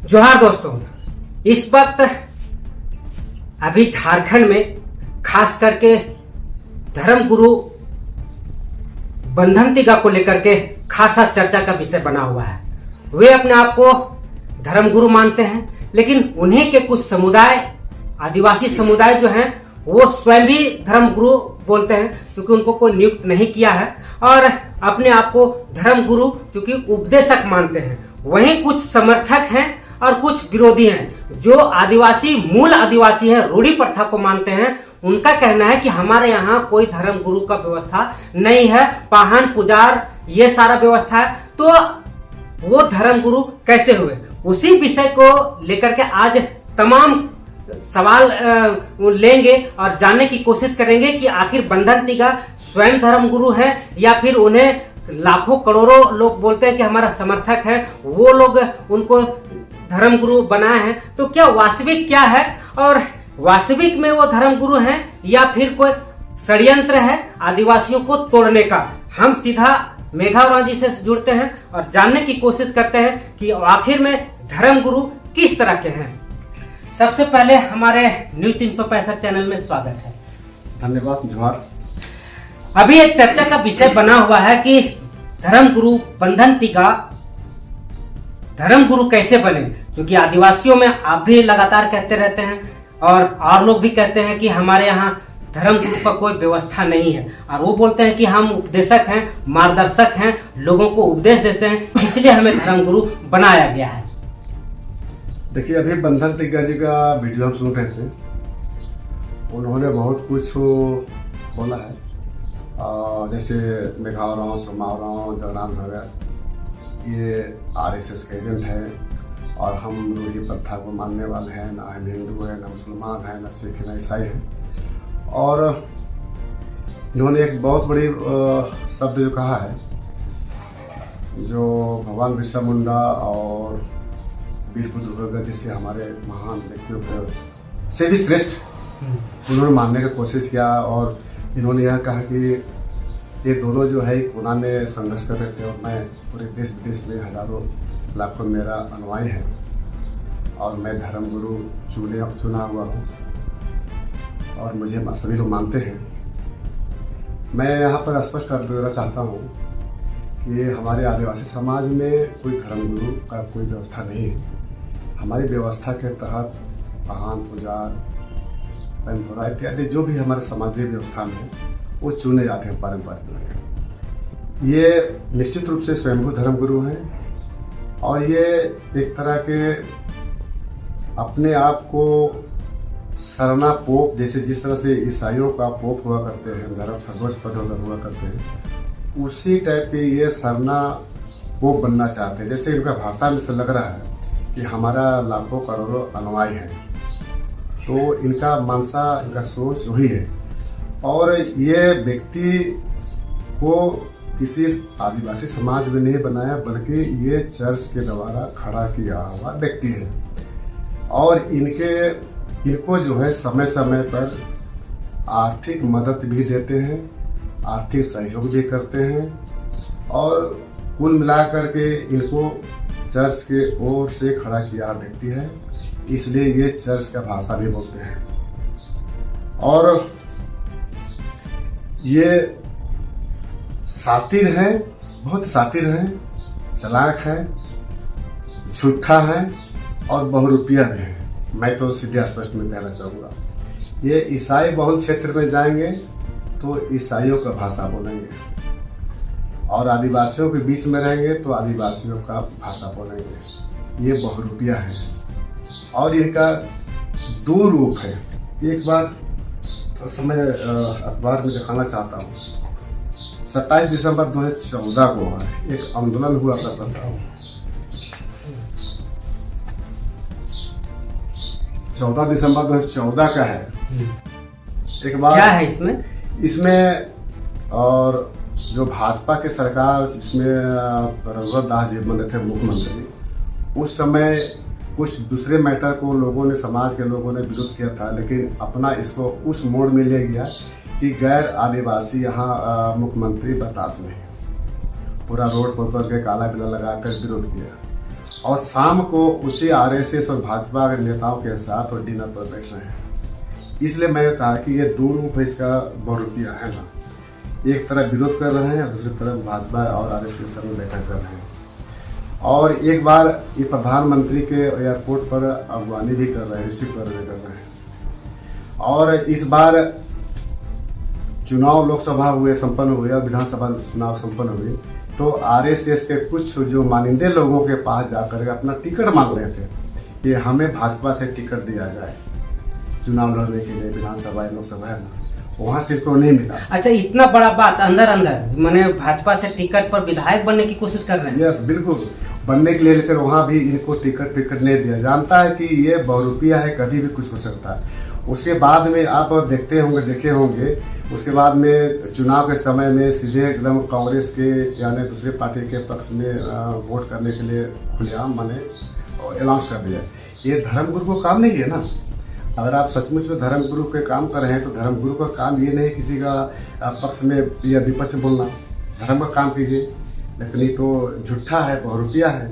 जोहार दोस्तों, इस वक्त अभी झारखंड में खास करके धर्मगुरु बंधन तिगा को लेकर के खासा चर्चा का विषय बना हुआ है। वे अपने आप को धर्मगुरु मानते हैं, लेकिन उन्हीं के कुछ समुदाय, आदिवासी समुदाय जो हैं, वो स्वयं भी धर्मगुरु बोलते हैं, क्योंकि उनको कोई नियुक्त नहीं किया है, और अपने आप को धर्मगुरु चूंकि उपदेशक मानते हैं। वहीं कुछ समर्थक हैं और कुछ विरोधी हैं जो आदिवासी, मूल आदिवासी हैं, रूढ़ी प्रथा को मानते हैं। उनका कहना है कि हमारे यहाँ कोई धर्मगुरु का व्यवस्था नहीं है, पाहन पुजार ये सारा व्यवस्था है, तो वो धर्मगुरु कैसे हुए? उसी विषय को लेकर के आज तमाम सवाल लेंगे और जानने की कोशिश करेंगे कि आखिर बंधन तिगा स्वयं धर्मगुरु है या फिर उन्हें लाखों करोड़ों लोग बोलते हैं कि हमारा समर्थक है, वो लोग उनको धर्मगुरु बनाए हैं। तो क्या वास्तविक क्या है, और वास्तविक में वो धर्मगुरु हैं या फिर कोई षड्यंत्र है आदिवासियों को तोड़ने का? हम सीधा मेघावरा जी से जुड़ते हैं और जानने की कोशिश करते हैं कि आखिर में धर्मगुरु किस तरह के हैं। सबसे पहले हमारे न्यूज 365 चैनल में स्वागत है। धन्यवाद। जोहार। अभी एक चर्चा का विषय बना हुआ है कि धर्मगुरु बंधन तिगा धर्मगुरु कैसे बने, क्योंकि आदिवासियों में आप भी लगातार कहते रहते हैं और लोग भी कहते हैं कि हमारे यहाँ धर्मगुरु का कोई व्यवस्था नहीं है, और वो बोलते हैं कि हम उपदेशक हैं, मार्गदर्शक हैं, लोगों को उपदेश देते हैं, इसलिए हमें धर्मगुरु बनाया गया है। देखिए, अभी बंधन तिगा जी का वीडियो हम सुन रहे थे। उन्होंने बहुत कुछ बोला है, जैसे मेघावरा, सोमावरा, जगन्नाथ नगर ये आरएसएस के एजेंट हैं और हम रूढ़ी प्रथा को मानने वाले हैं, ना हम हिंदू हैं, ना मुसलमान हैं, ना सिख हैं, ना ईसाई हैं। और इन्होंने एक बहुत बड़ी शब्द जो कहा है, जो भगवान बिरसा मुंडा और वीर बुद्ध जैसे हमारे महान व्यक्तियों को से भी श्रेष्ठ उन्होंने मानने की कोशिश किया। और इन्होंने यह कहा कि ये दोनों जो है कोना में संघर्ष कर रहे थे और मैं पूरे देश विदेश में हजारों लाखों मेरा अनुयायी है और मैं धर्मगुरु चुना हुआ हूँ और मुझे सभी लोग मानते हैं। मैं यहाँ पर स्पष्ट कर देना चाहता हूँ कि हमारे आदिवासी समाज में कोई धर्मगुरु का कोई व्यवस्था नहीं है। हमारी व्यवस्था के तहत पाहन पुजार, परंपरा इत्यादि जो भी हमारे समाजीय व्यवस्था में वो चुने जाते हैं पारंपरिक। ये निश्चित रूप से स्वयंभू धर्मगुरु हैं और ये एक तरह के अपने आप को सरना पोप, जैसे जिस तरह से ईसाइयों का पोप हुआ करते हैं, धर्म सर्वोच्च पद हुआ करते हैं, उसी टाइप के ये सरना पोप बनना चाहते हैं। जैसे इनका भाषा में से लग रहा है कि हमारा लाखों करोड़ों अनुयायी हैं, तो इनका मनसा, इनका सोच वही है। और ये व्यक्ति को किसी आदिवासी समाज में नहीं बनाया, बल्कि ये चर्च के द्वारा खड़ा किया हुआ व्यक्ति है। और इनको जो है समय समय पर आर्थिक मदद भी देते हैं, आर्थिक सहयोग भी करते हैं, और कुल मिलाकर के इनको चर्च के ओर से खड़ा किया व्यक्ति है, इसलिए ये चर्च का भाषा भी बोलते हैं। और ये सातिर है, बहुत सातिर है, चालाक है, झूठा है और बहुरूपिया भी है। मैं तो सीधे स्पष्ट में कहना चाहूँगा, ये ईसाई बहुल क्षेत्र में जाएंगे तो ईसाइयों का भाषा बोलेंगे, और आदिवासियों के बीच में रहेंगे तो आदिवासियों का भाषा बोलेंगे। ये बहुरूपिया है और इनका दो रूप है। एक बार थोड़ा समय अखबार में दिखाना चाहता हूँ। 27 दिसंबर 2014 को एक आंदोलन हुआ करता था। 14 दिसंबर 2014 का है। एक बार क्या है इसमें और जो भाजपा के सरकार, जिसमें रघुवर दास जी बने थे मुख्यमंत्री, उस समय कुछ दूसरे मैटर को लोगों ने, समाज के लोगों ने विरोध किया था, लेकिन अपना इसको उस मोड़ में ले गया कि गैर आदिवासी यहाँ मुख्यमंत्री बर्दाश्त नहीं। पूरा रोड पकड़ के काला पीला लगा कर विरोध किया। और शाम को उसी आरएसएस और भाजपा के नेताओं के साथ और डिनर पर बैठ रहे हैं। इसलिए मैं कहा कि ये दोनों को इसका बहुरूपिया है ना, एक तरफ विरोध कर रहे हैं और दूसरी तरफ भाजपा और आरएसएस में बैठक कर रहे हैं। और एक बार ये प्रधानमंत्री के एयरपोर्ट पर अगवानी भी कर रहे हैं, रिसीव कर रहे हैं। और इस बार चुनाव लोकसभा हुए संपन्न हुए और विधानसभा चुनाव संपन्न हुए, तो आरएसएस के कुछ जो मानिंदे लोगों के पास जाकर अपना टिकट मांग रहे थे कि हमें भाजपा से टिकट दिया जाए चुनाव लड़ने के लिए, विधानसभा लोकसभा है ना, वहाँ से को नहीं मिला। अच्छा, इतना बड़ा बात अंदर मैंने भाजपा से टिकट पर विधायक बनने की कोशिश कर रहे हैं। यस, बिल्कुल बनने के लिए, लेकिन वहाँ भी इनको टिकट नहीं दिया। जानता है कि ये बहुरूपिया है, कभी भी कुछ हो सकता है। उसके बाद में आप देखे होंगे उसके बाद में चुनाव के समय में सीधे एकदम कांग्रेस के यानी दूसरे पार्टी के पक्ष में वोट करने के लिए खुलेआम मैंने अनाउंस कर दिया। ये धर्मगुरु को काम नहीं है ना। अगर आप सचमुच में धर्मगुरु के काम कर रहे हैं तो धर्मगुरु का काम ये नहीं किसी का पक्ष में या विपक्ष में बोलना, धर्म का काम कीजिए। लेकिन ये तो झूठा है, बहुरूपिया है,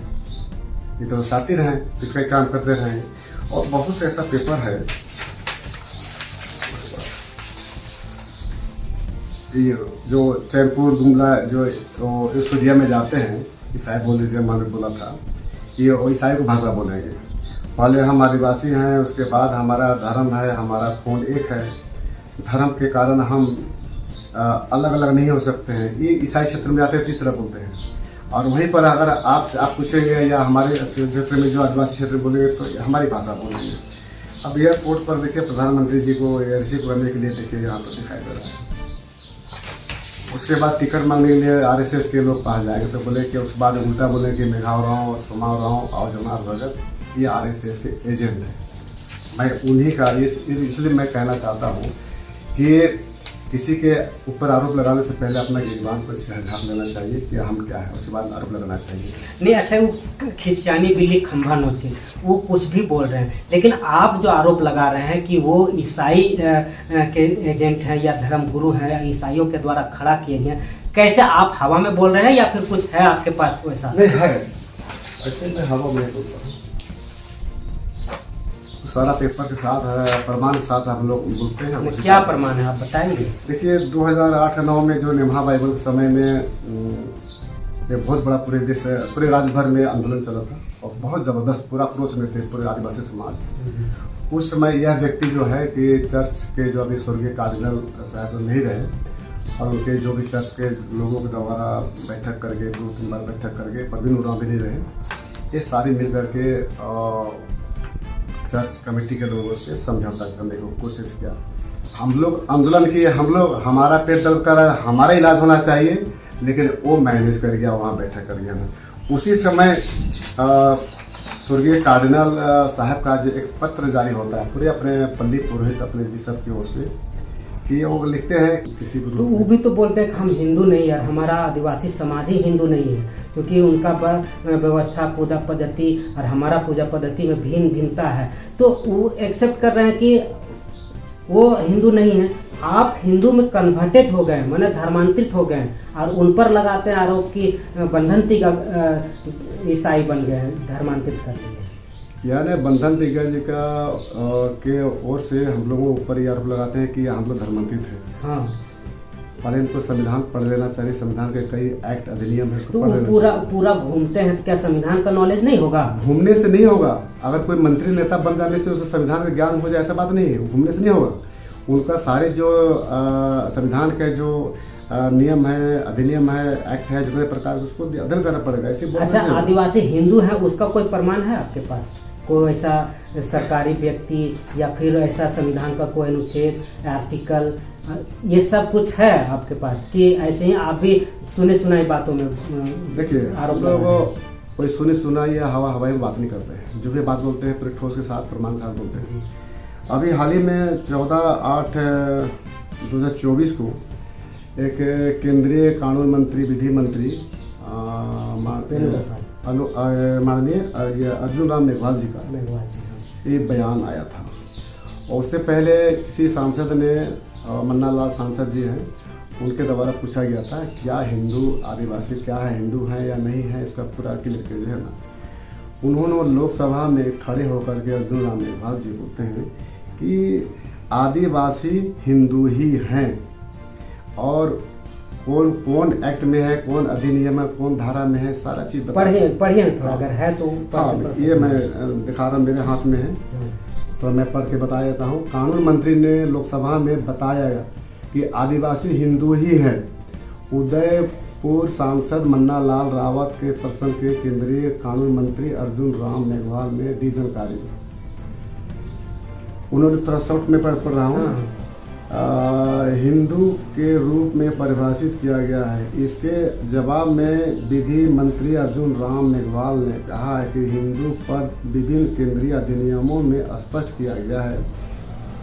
ये तो सातिर हैं, इसका काम करते रहें। और बहुत से ऐसा पेपर है, ये जो चैनपुर गुमला जो स्टूडियो में जाते हैं, ईसाई बोला था, ये ईसाई को भाषा बोलेंगे। पहले हम आदिवासी हैं, उसके बाद हमारा धर्म है, हमारा खून एक है। धर्म के कारण हम अलग अलग नहीं हो सकते हैं। ये ईसाई क्षेत्र में आते हैं, तीस तरह बोलते हैं। और वहीं पर अगर आप पूछेंगे या हमारे क्षेत्र में जो आदिवासी क्षेत्र बोलेंगे तो हमारी भाषा बोलेंगे। अब एयरपोर्ट पर देखिए प्रधानमंत्री जी को रिसीव करने के लिए देखिए यहाँ पर दिखाई दे रहा है। उसके बाद टिकट मांगने के लिए आरएसएस के लोग पास जाएंगे तो बोले कि उसके बाद उल्टा बोले कि मेघावराव और सोमावराव और जमात भगत ये आरएसएस के एजेंट हैं। मैं उन्हीं का इसलिए मैं कहना चाहता हूँ कि किसी के ऊपर आरोप लगाने से पहले अपना गिरबान पर झाँक लेना चाहिए कि हम क्या है, उसके बाद आरोप लगाना चाहिए। नहीं, अच्छा, वो खिसियानी बिल्ली खंभा नोचे, वो कुछ भी बोल रहे हैं, लेकिन आप जो आरोप लगा रहे हैं कि वो ईसाई के एजेंट हैं या धर्मगुरु हैं, ईसाइयों के द्वारा खड़ा किए गए, कैसे आप हवा में बोल रहे हैं या फिर कुछ है आपके पास वैसा? नहीं है, ऐसे मैं हवा में बोलता हूँ, सारा पेपर के साथ है, प्रमाण के साथ हम लोग बोलते हैं। क्या प्रमाण है आप बताएंगे? देखिए 2008-9 में जो निम्हा बाइबल के समय में एक बहुत बड़ा पूरे राज्य भर में आंदोलन चला था और बहुत ज़बरदस्त पूरा क्रोश में थे पूरे आदिवासी समाज। उस समय यह व्यक्ति जो है कि चर्च के जो अभी स्वर्गीय कार्डिनल साहब नहीं रहे और उनके जो भी चर्च के लोगों के द्वारा बैठक करके 2-3 बार बैठक करके परवीन उरांव भी नहीं रहे, ये सारी मिल करके चर्च कमेटी के लोगों से समझौता करने की कोशिश किया। हम लोग आंदोलन किए, हमारा पेट दर्द कर रहा है, हमारा इलाज होना चाहिए, लेकिन वो मैनेज कर गया, वहाँ बैठक कर गया। उसी समय स्वर्गीय कार्डिनल साहब का जो एक पत्र जारी होता है पूरे अपने पंडित पुरोहित अपने बिशप की ओर से कि वो लिखते हैं किसी तो वो भी तो बोलते हैं कि हम हिंदू नहीं है, हमारा आदिवासी समाज ही हिंदू नहीं है, क्योंकि उनका व्यवस्था पूजा पद्धति और हमारा पूजा पद्धति में भिन्नता है। तो वो एक्सेप्ट कर रहे हैं कि वो हिंदू नहीं है। आप हिंदू में कन्वर्टेड हो गए, माने धर्मांतरित हो गए, और उन पर लगाते हैं आरोप कि बंधन तिगा ईसाई बन गए हैं, धर्मांतरित कर लिए। यानी बंधन तिगा जी का के ओर से हम लोगों ऊपर ये आरोप लगाते हैं कि हम लोग धर्मांतरित हैं। हाँ, पहले इनको संविधान पढ़ लेना चाहिए, संविधान के कई एक्ट अधिनियम है, तो पूरा घूमते हैं, क्या संविधान का नॉलेज नहीं होगा? घूमने से नहीं होगा। अगर कोई मंत्री नेता बन जाने से उसे संविधान का ज्ञान हो जाए ऐसा बात नहीं है, घूमने से नहीं होगा। उनका सारे जो संविधान के जो नियम है, अधिनियम है, एक्ट है, जितने प्रकार उसको अध्ययन करना पड़ेगा। ऐसी अच्छा, आदिवासी हिंदू है उसका कोई प्रमाण है आपके पास? कोई ऐसा सरकारी व्यक्ति या फिर ऐसा संविधान का कोई अनुच्छेद, आर्टिकल, ये सब कुछ है आपके पास कि ऐसे ही आप भी सुने सुनाई बातों में? देखिए, आरोप कोई सुनी सुनाई या हवाई में बात नहीं करते हैं, जो भी बात बोलते हैं पूरे ठोस के साथ प्रमाण के साथ बोलते हैं। अभी हाल ही में 14/8/2024 को एक केंद्रीय कानून मंत्री, विधि मंत्री माननीय अर्जुन राम मेघवाल जी का ये बयान आया था। और उससे पहले किसी सांसद ने, मन्ना लाल सांसद जी हैं, उनके द्वारा पूछा गया था क्या हिंदू आदिवासी क्या है, हिंदू है या नहीं है, इसका पूरा क्लियर है ना। उन्होंने लोकसभा में खड़े होकर के अर्जुन राम मेघवाल जी बोलते हैं कि आदिवासी हिंदू ही हैं, और कौन कौन एक्ट में है, कौन अधिनियम है, कौन धारा में है, सारा चीज पढ़िए ना थोड़ा, अगर है तो हाँ, ये मैं दिखा रहा हूँ, मेरे हाथ में है, तो मैं पढ़ के बता देता हूँ। कानून मंत्री ने लोकसभा में बताया कि आदिवासी हिंदू ही हैं। उदयपुर सांसद मन्ना लाल रावत के प्रश्न के केंद्रीय कानून मंत्री अर्जुन राम मेघवाल ने दी जानकारी। उन्होंने थोड़ा शॉर्ट में पढ़ रहा हूँ। हिंदू के रूप में परिभाषित किया गया है। इसके जवाब में विधि मंत्री अर्जुन राम मेघवाल ने कहा है कि हिंदू पद विभिन्न केंद्रीय अधिनियमों में स्पष्ट किया गया है,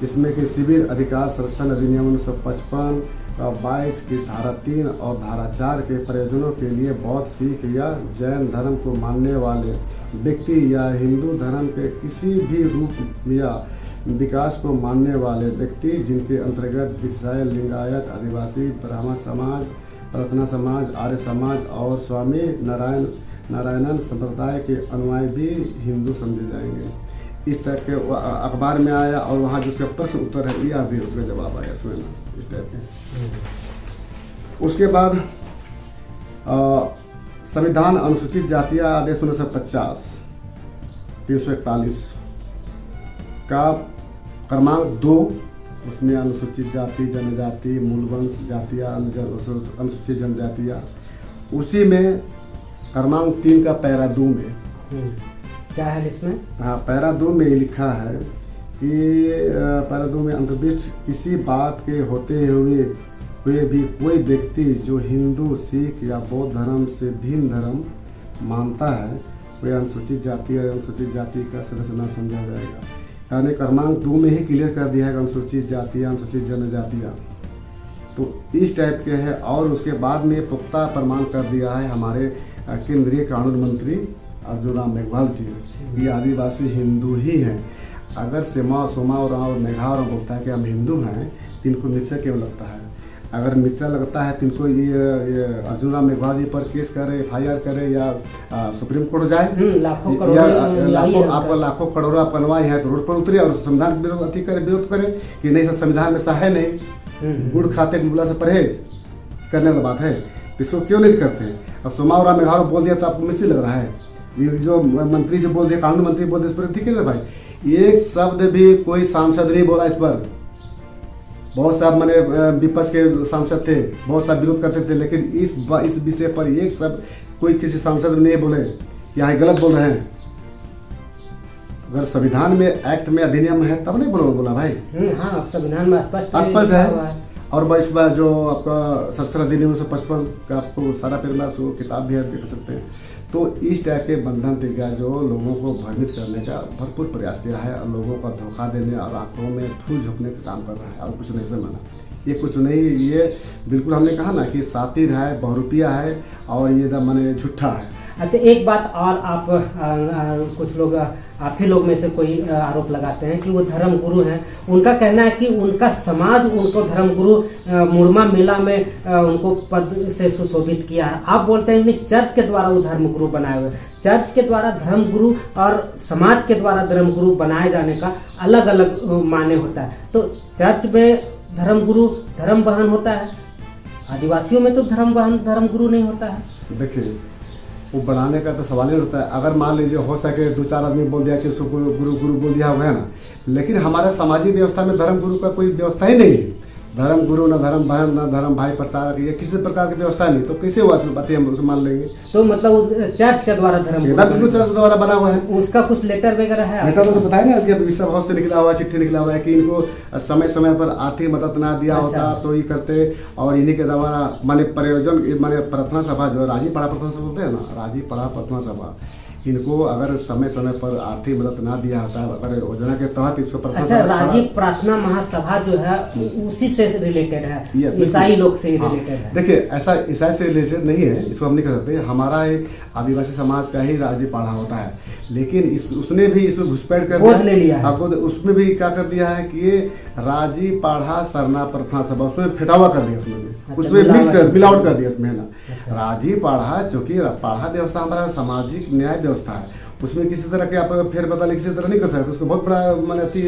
जिसमें कि सिविल अधिकार संरक्षण अधिनियम 1955 का 22 की धारा 3 और धारा 4 के प्रयोजनों के लिए बौद्ध, सिख या जैन धर्म को मानने वाले व्यक्ति या हिंदू धर्म के किसी भी रूप या विकास को मानने वाले व्यक्ति, जिनके अंतर्गत विषय लिंगायत, आदिवासी, ब्राह्मण समाज, प्रार्थना समाज, आर्य समाज और स्वामी नारायणन संप्रदाय के अनुयायी भी हिंदू समझे जाएंगे। इस तरह के अखबार में आया, और वहाँ जो उसका प्रश्न उत्तर है यह भी उसका जवाब आया इसमें, इस टाइप से। उसके बाद संविधान अनुसूचित जातीय आदेश 1950 341 का क्रमांक 2, उसमें अनुसूचित जाति, जनजाति, मूलवंश जातियाँ, अनुसूचित जनजातियाँ, उसी में क्रमांक 3 का पैरा 2 में क्या है इसमें? हाँ, पैरा 2 में लिखा है कि पैरा 2 में अंतरिक्ष किसी बात के होते हुए भी कोई व्यक्ति जो हिंदू, सिख या बौद्ध धर्म से भिन्न धर्म मानता है, वह अनुसूचित जाति या अनुसूचित जाति का सदस्य न समझा जाएगा। यानी क्रमांक 2 में ही क्लियर कर दिया है अनुसूचित जातियाँ, अनुसूचित जनजातियाँ, तो इस टाइप के है। और उसके बाद में पुख्ता प्रमाण कर दिया है हमारे केंद्रीय कानून मंत्री अर्जुन राम मेघवाल जी, ये आदिवासी हिंदू ही हैं। अगर सोमा और मेघावर बोलता है कि हम हिंदू हैं, तो इनको मिर्चा क्यों लगता है? अगर मिर्चा लगता है तो इनको ये अर्जुन राम मेघवाल जी पर केस करे, FIR करे, या सुप्रीम कोर्ट जाए, लाखों लाखों करोड़ों बनवाए हैं तो रोड पर उतरे और संविधान विरोध करे कि नहीं सर, संविधान में सा है नहीं, गुड़ खाते गुला से परहेज करने वाली बात है, इसको क्यों नहीं करते हैं? और सोमा और मेघावर बोल दिया तो आपको मिर्ची लग रहा है? ये जो मंत्री जो बोल दिया, कानून मंत्री बोल दिया, इस पर ठीक है भाई, एक शब्द भी कोई सांसद नहीं बोला इस पर। बहुत सारे मैंने विपक्ष के सांसद थे, बहुत सारे विरोध करते थे, लेकिन इस विषय पर एक शब्द कोई किसी सांसद नहीं बोले कि यहाँ गलत बोल रहे हैं। अगर संविधान में, एक्ट में, अधिनियम है तब नहीं बोला भाई। हाँ, संविधान में स्पष्ट है। और इस बार जो आपका संरक्षण अधिनियम 1955 का आपको सारा पैराग्राफ किताब भी देख सकते हैं। तो इस टाइप के बंधन तरीका जो लोगों को भ्रमित करने का भरपूर प्रयास किया है, और लोगों को धोखा देने और आंखों में धूल झोंकने का काम कर रहा है, और कुछ नहीं समझना। ये कुछ नहीं, ये बिल्कुल हमने कहा ना कि सातिर है, बहुरूपिया है, और ये माने झूठा है। अच्छा, एक बात और, आप कुछ लोग, आप ही लोग में से कोई आरोप लगाते हैं कि वो धर्म गुरु हैं। उनका कहना है कि उनका समाज उनको धर्म गुरु मुरमा मेला में उनको पद से सुशोभित किया है। आप बोलते हैं कि चर्च के द्वारा वो धर्म गुरु बनाए हुए। चर्च के द्वारा धर्म गुरु और समाज के द्वारा धर्म गुरु बनाए जाने का अलग अलग माने होता है। तो चर्च में धर्म गुरु धर्म बहन होता है, आदिवासियों में तो धर्म बहन धर्म गुरु नहीं होता है। देखिए, वो बनाने का तो सवाल ही होता है। अगर मान लीजिए हो सके 2-4 आदमी बोल दिया कि उसको गुरु बोल दिया हुआ है ना, लेकिन हमारे सामाजिक व्यवस्था में धर्म गुरु का कोई व्यवस्था ही नहीं है। धर्म गुरु, न धर्म बहन, न धर्म भाई प्रचारक, ये किसी प्रकार की व्यवस्था नहीं। तो कैसे वो बातें हम उसे मान लेंगे? तो मतलब चर्च के द्वारा धर्म गुरु चर्च द्वारा बना हुआ है। उसका कुछ लेटर वगैरह है? लेटर तो बताया ना कि विश्व हाउस से निकला हुआ, चिट्ठी निकला हुआ है कि इनको समय समय पर आर्थिक मदद ना दिया होता तो ये करते, और इन्हीं के द्वारा माने प्रयोजन, माने प्रार्थना सभा जो राजी पड़ा प्रार्थना सभा बोलते हैं ना, राजी पड़ा प्रार्थना सभा, इनको अगर समय समय पर आर्थिक मदद ना दिया होता, अगर योजना के तहत इसको राजीव प्रार्थना महासभा जो है उसी से रिलेटेड है, ईसाई लोग से रिलेटेड है। देखिए, ऐसा ईसाई से रिलेटेड नहीं है, इसको हम नहीं कर सकते। हमारा एक आदिवासी समाज का ही राजीव पाड़ा होता है, लेकिन उसने भी इसमें घुसपैठ कर लिया है। उसमें भी क्या कर दिया है कि ये राजी पाढ़ा सरना प्रार्थना सभा, उसमें फिटावा कर दिया, उसमें मिलावट कर दिया इसमें ना। राजी पाढ़ा, जो कि पाढ़ा व्यवस्था हमारा सामाजिक न्याय व्यवस्था है, उसमें किसी तरह के आप फेर बदल किसी तरह नहीं कर सकते। उसको बहुत बड़ा मैंने अति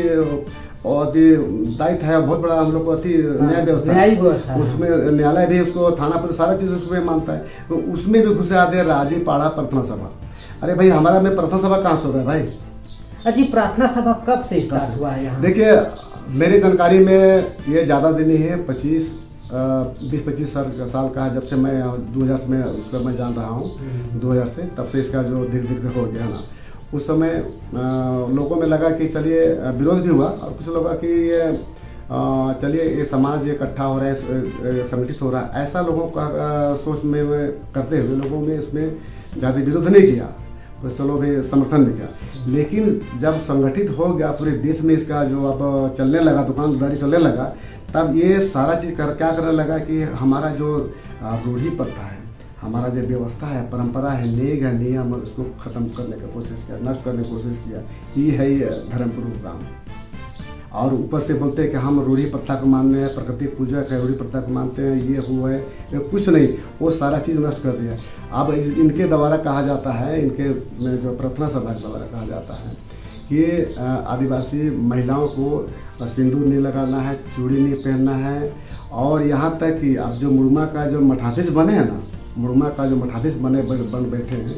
दायित्व है, बहुत बड़ा हम लोग को अति न्याय व्यवस्था, उसमें न्यायालय भी उसको, थाना पर सारा चीज उसमें मानता है। तो उसमें भी घुसे आते हैं राजीपाड़ा प्रार्थना सभा। अरे भाई हमारा में प्रार्थना सभा कहाँ से हो रहा है भाई? अजी प्रार्थना सभा कब से स्टार्ट हुआ है यहाँ? देखिए मेरी जानकारी में ये ज़्यादा दिन नहीं है, 20-25 साल का है। जब से मैं 2000 में उसका मैं जान रहा हूँ, 2000 से, तब से इसका जो धीरे धीरे हो गया ना। उस समय लोगों में लगा कि चलिए, विरोध भी हुआ और कुछ लोगों कि ये चलिए ये समाज इकट्ठा हो रहा है, संगठित हो रहा है, ऐसा लोगों का सोच में करते हुए लोगों में इसमें ज़्यादा विरोध नहीं किया, तो चलो भी समर्थन भी किया। लेकिन जब संगठित हो गया पूरे देश में, इसका जो अब चलने लगा, दुकानदारी चलने लगा, तब ये सारा चीज़ क्या करने लगा कि हमारा जो रूढ़ी प्रथा है, हमारा जो व्यवस्था है, परंपरा है, नेग है, नियम, उसको खत्म करने की कोशिश किया, नष्ट करने की कोशिश किया। ये है ये धर्मपूर्वक काम। और ऊपर से बोलते हैं कि हम रूढ़ी प्रथा को मानते हैं, प्रकृति पूजक है, रूढ़ी प्रथा को मानते हैं, ये हुआ है, ये कुछ नहीं, वो सारा चीज़ नष्ट कर दिया। अब इनके द्वारा कहा जाता है, इनके जो प्रार्थना सभा के द्वारा कहा जाता है कि आदिवासी महिलाओं को सिंदूर नहीं लगाना है, चूड़ी नहीं पहनना है, और यहाँ तक कि अब जो मुड़मा का जो मठाधीश बने हैं ना, मुड़मा का जो मठाधीश बन बैठे हैं,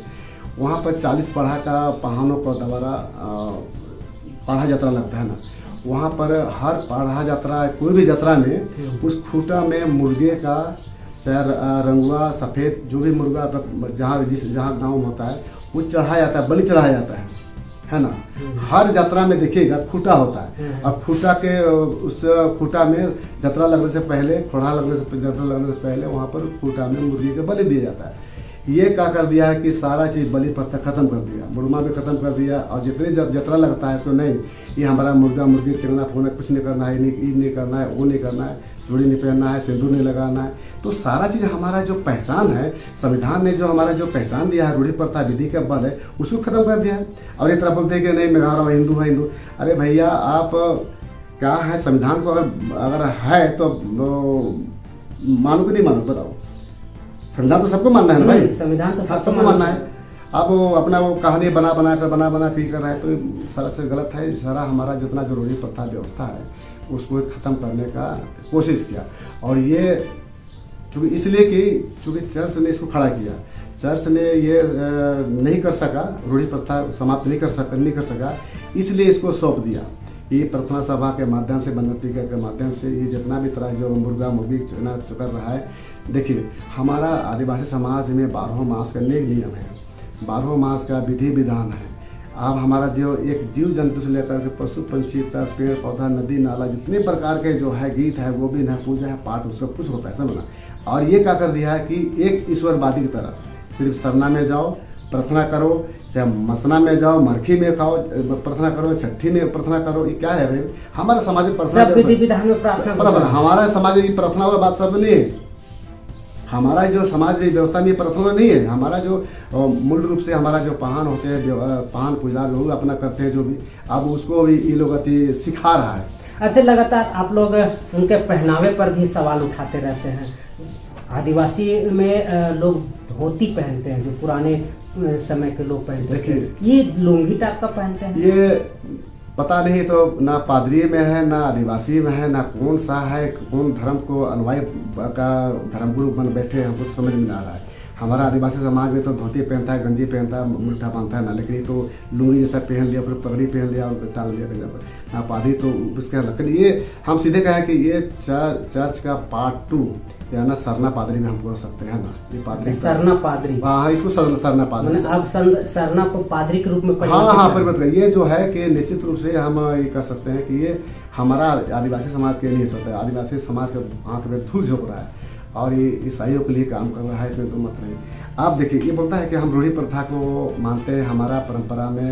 वहाँ पर 40 पढ़ा का पहानों को द्वारा पढ़ा यात्रा लगता है ना, वहाँ पर हर पढ़ा यात्रा, कोई भी यात्रा में उस खूटा में मुर्गे का रंगुआ सफ़ेद जो भी मुर्गा जहाँ गाँव होता है वो चढ़ाया जाता है, बलि चढ़ाया जाता है ना। हर यात्रा में देखिएगा खूटा होता है, और खूटा के उस खूटा में यात्रा लगने से पहले, खोड़ा यात्रा लगने से पहले वहाँ पर खूटा में मुर्गी के बलि दिया जाता है। ये क्या कर दिया है कि सारा चीज़ बलि प्रथा खत्म कर दिया, मुड़मा भी खत्म कर दिया। और जितने यात्रा लगता है तो नहीं, ये हमारा मुर्गा मुर्गी चिंगना फूना कुछ नहीं करना है, ये नहीं करना है, वो नहीं करना है, चूड़ी नहीं पहनना है, सिंदूर नहीं लगाना है। तो सारा चीज़ हमारा जो पहचान है, संविधान ने जो हमारा जो पहचान दिया है, रूढ़ी प्रथा विधि का बल है, उसको खत्म कर दिया है। और ये तरह बोलते हैं कि नहीं मैं रहा हूँ हिंदू है, हिंदू। अरे भैया आप क्या है, संविधान को अगर है तो मानो कि नहीं मानो, बताओ। संविधान तो सबको मानना है ना भाई, संविधान तो सबको मानना है। अब वो अपना वो कहानी बना बना कर कर रहा है, तो सारा से गलत है। सारा हमारा जितना जो रूढ़ी प्रथा व्यवस्था है उसको ख़त्म करने का कोशिश किया। और ये चूँकि इसलिए कि चूँकि चर्च ने इसको खड़ा किया, चर्च ने ये नहीं कर सका, रूढ़ी प्रथा समाप्त नहीं कर सका, इसलिए इसको सौंप दिया। ये प्रार्थना सभा के माध्यम से, बनमतिका के माध्यम से, ये जितना भी तरह जो मुर्गा मुर्गी चुना कर रहा है। देखिए हमारा आदिवासी समाज में 12 मास का नेक नियम है, 12 मास का विधि विधान है। अब हमारा जो एक जीव जंतु से लेकर के पशु पंछी तक, पेड़ पौधा, नदी नाला, जितने प्रकार के जो है गीत है, वो भी है, पूजा है, पाठ, सब कुछ होता है, समझना। और ये क्या कर दिया है कि एक ईश्वरवादी की तरह सिर्फ सरना में जाओ प्रार्थना करो, चाहे मसना में जाओ, मरखी में खाओ प्रार्थना करो, छठी में प्रार्थना करो। ये क्या है भाई? हमारा समाज में प्रार्थना, हमारा समाज की प्रार्थना वाला बात सब नहीं है। हमारा जो समाज व्यवस्था में प्रार्थना नहीं है। हमारा जो मूल रूप से हमारा जो पहान होते हैं, पहान पूजा लोग अपना करते हैं जो भी, अब उसको भी ये लोग सिखा रहा है। अच्छा, लगातार आप लोग उनके पहनावे पर भी सवाल उठाते रहते हैं। आदिवासी में लोग धोती पहनते हैं, जो पुराने समय के लोग पहनते हैं, ये लुंगी टाइप का पहनते हैं। ये पता नहीं तो ना पादरी में है, ना आदिवासी में है, ना कौन सा है, कौन धर्म को अनुयायी का धर्मगुरु बन बैठे हैं, हमको समझ में नहीं आ रहा है। हमारा आदिवासी समाज में तो धोती पहनता है, गंजी पहनता है, मुट्ठा बांधता है ना, लेकिन तो लुंगी जैसा पहन लिया, फिर पगड़ी पहन लिया और टांग लिया गंजा पर, ना पादरी तो उसका। लेकिन ये हम सीधे कहें कि ये चर्च का पार्ट 2 या ना सरना पादरी में हम बोल सकते हैं ना। ये पादरी सरना पादरी, हाँ, इसको सरना पादरी, अब सरना को पादरी के रूप में परिवर्तित। ये जो है कि निश्चित रूप से हम ये कर सकते हैं कि ये हमारा आदिवासी समाज के नहीं सकता है। आदिवासी समाज का आंख में धूल झोंक रहा है और ये ईसाइयों के लिए काम कर रहा है, इसमें तो मत नहीं। आप देखिए, ये बोलता है कि हम रूढ़ी प्रथा को मानते हैं, हमारा परंपरा में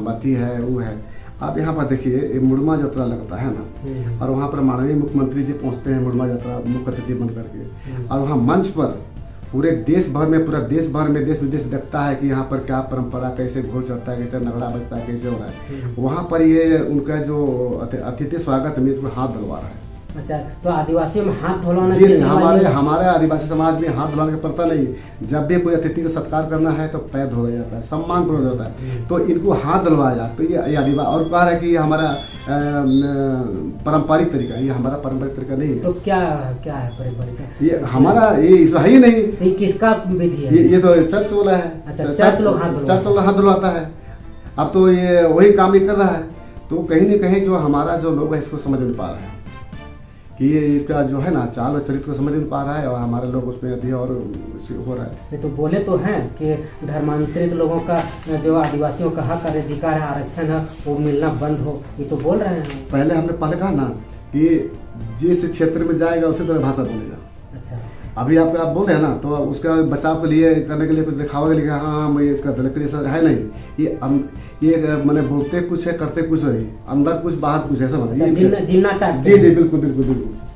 मती है, वो है। आप यहाँ पर देखिए, ये मुड़मा यात्रा लगता है ना, और वहाँ पर माननीय मुख्यमंत्री जी पहुँचते हैं मुड़मा यात्रा मुख्य अतिथि बन करके, और वहाँ मंच पर पूरे देश भर में, देश विदेश देखता है कि यहाँ पर क्या परंपरा, कैसे घोल चलता है, कैसे नगड़ा बजता है, कैसे हो रहा है। वहाँ पर ये उनका जो अतिथि स्वागत में इसको हाथ धलवा रहा है, अच्छा, तो आदिवासियों में हाथ धुलवाना जी नहीं, हमारे आदिवासी समाज में हाथ धुलाने का प्रथा नहीं है। जब भी कोई अतिथि का सत्कार करना है तो पैर धोया जाता है, सम्मान पूर्वक होता है, तो इनको हाथ धुलवाया जाता है। तो ये आदिवासी और कहा है कि ये हमारा पारंपरिक तरीका है, ये हमारा पारंपरिक तरीका नहीं है। तो क्या क्या है पारंपरिक? ये हमारा ये है ही नहीं। तो ये किसका विधि है? ये तो चर्च वाला है। अच्छा, चर्च लोग हाथ धुलवाता है। अब तो ये वही काम नहीं कर रहा है, तो कहीं न कहीं जो हमारा जो लोग है इसको समझ नहीं पा रहा है कि ये इसका जो है ना चाल और चरित्र को समझ नहीं पा रहा है, और हमारे लोग उसमें अभी और हो रहा है। ये तो बोले तो हैं कि धर्मांतरित लोगों का जो आदिवासियों का हक और अधिकार है, आरक्षण है, वो मिलना बंद हो, ये तो बोल रहे हैं। पहले हमने कहा ना कि जिस क्षेत्र में जाएगा उसी तरह भाषा बोलेगा। अच्छा, अभी आप बोल रहे हैं ना, तो उसका बचाव के लिए करने के लिए कुछ दिखावा के लिए हाँ मैं इसका लेकिन है नहीं। ये मैंने बोलते कुछ है करते कुछ है, अंदर कुछ बाहर कुछ ऐसा मतलब जी बिल्कुल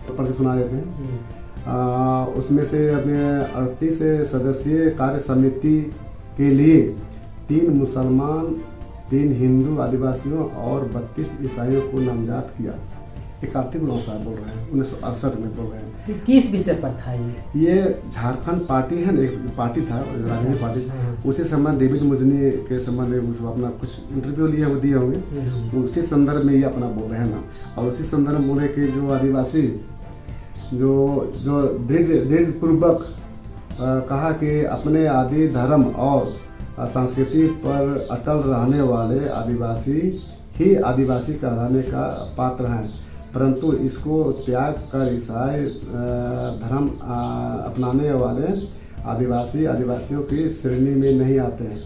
पढ़ के सुना देते हैं। उसमें से अपने 38 सदस्यीय कार्य समिति के लिए 3 मुसलमान, 3 हिंदू आदिवासियों और 32 ईसाइयों को नामजद किया। ये कार्तिक गुलाम साहब बोल रहे हैं, 1968 में बोल रहे हैं। किस विषय पर था ये झारखंड पार्टी है ना, एक पार्टी था राजनीतिक पार्टी, उसी संबंध डेविड मुजनी के संबंध में अपना कुछ इंटरव्यू लिया दिए होंगे, उसी संदर्भ में ये अपना बोल रहे हैं ना। और उसी संदर्भ में बोले कि जो आदिवासी जो दृढ़ पूर्वक कहा कि अपने आदि धर्म और संस्कृति पर अटल रहने वाले आदिवासी ही आदिवासी कहलाने का पात्र हैं, परंतु इसको त्याग कर ईसाई धर्म अपनाने वाले आदिवासियों की श्रेणी में नहीं आते हैं।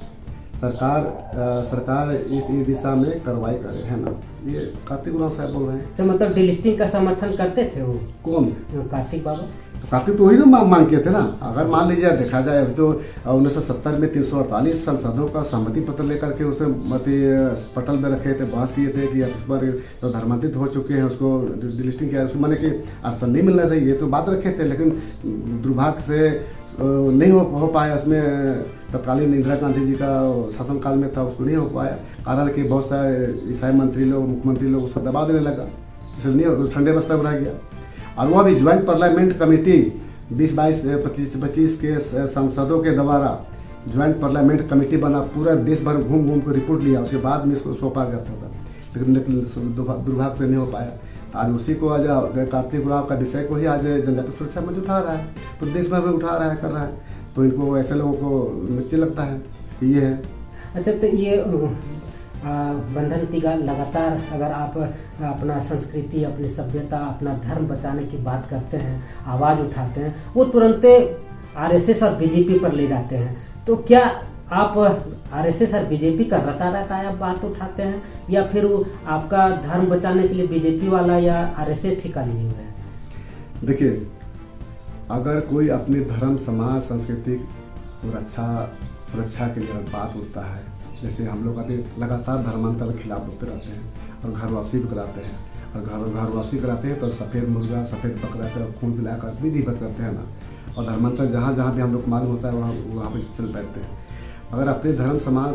सरकार इस दिशा में कार्रवाई करे, है ना। ये कार्तिक गुलाम साहब बोल रहे हैं। तो मतलब डिलिस्टिंग का समर्थन करते थे वो? कौन? कार्तिक बाबा। तो कार्तिक तो वही ना मांग किए थे ना। अगर मान लीजिए देखा जाए तो 1970 में 348 सांसदों का सहमति पत्र लेकर के उसे पटल में रखे थे, बहस किए थे कि इस पर जो धर्मांतरित हो चुके हैं उसको डिलिस्टिंग किया, उसको माने कि आरक्षण नहीं मिलना चाहिए, ये तो बात रखे थे। लेकिन दुर्भाग्य से नहीं हो पाया। उसमें तत्कालीन इंदिरा गांधी जी का शासनकाल में था, उसको नहीं हो पाया, कारण कि बहुत सारे ईसाई मंत्री लोग, मुख्यमंत्री लोग उसको दबाव देने लगा, इसलिए नहीं ठंडे बस्ता में रह गया। और वह भी ज्वाइंट पार्लियामेंट कमेटी 20-22-25 के सांसदों के द्वारा ज्वाइंट पार्लियामेंट कमेटी बना, पूरा देश भर घूम कर रिपोर्ट लिया, उसके बाद में इसको सौंपा जाता था, लेकिन दुर्भाग्य से नहीं हो पाया। आज उसी को आज कार्तिक गुलाम का विषय को ही आज जनजातीय सुरक्षा मंच उठा रहा है, तो देश भर में उठा रहा है, कर रहा है, तो इनको ऐसे लोगों को निश्चित लगता है कि ये है। अच्छा, तो ये बंधन टीका लगातार अगर आप अपना संस्कृति, अपनी सभ्यता, अपना धर्म बचाने की बात करते हैं, आवाज़ उठाते हैं, वो तुरंत आरएसएस और बीजेपी पर ले जाते हैं, तो क्या आप आरएसएस और बीजेपी का रटा बात उठाते हैं, या फिर वो आपका धर्म बचाने के लिए बीजेपी वाला या आरएसएस ठिका लिए हुए हैं? देखिए, अगर कोई अपने धर्म, समाज, संस्कृति सुरक्षा के लिए बात उठता है, जैसे हम लोग अभी लगातार धर्मांतर के खिलाफ बोलते रहते हैं और घर वापसी भी कराते हैं, और घर वापसी कराते हैं तो सफ़ेद मुर्गा, सफ़ेद बकरा से खून पिलाकर विधिवत करते हैं ना, और धर्मांतर जहाँ जहाँ भी हम लोग मालूम होता है वहाँ पर चल बैठते हैं। अगर अपने धर्म, समाज,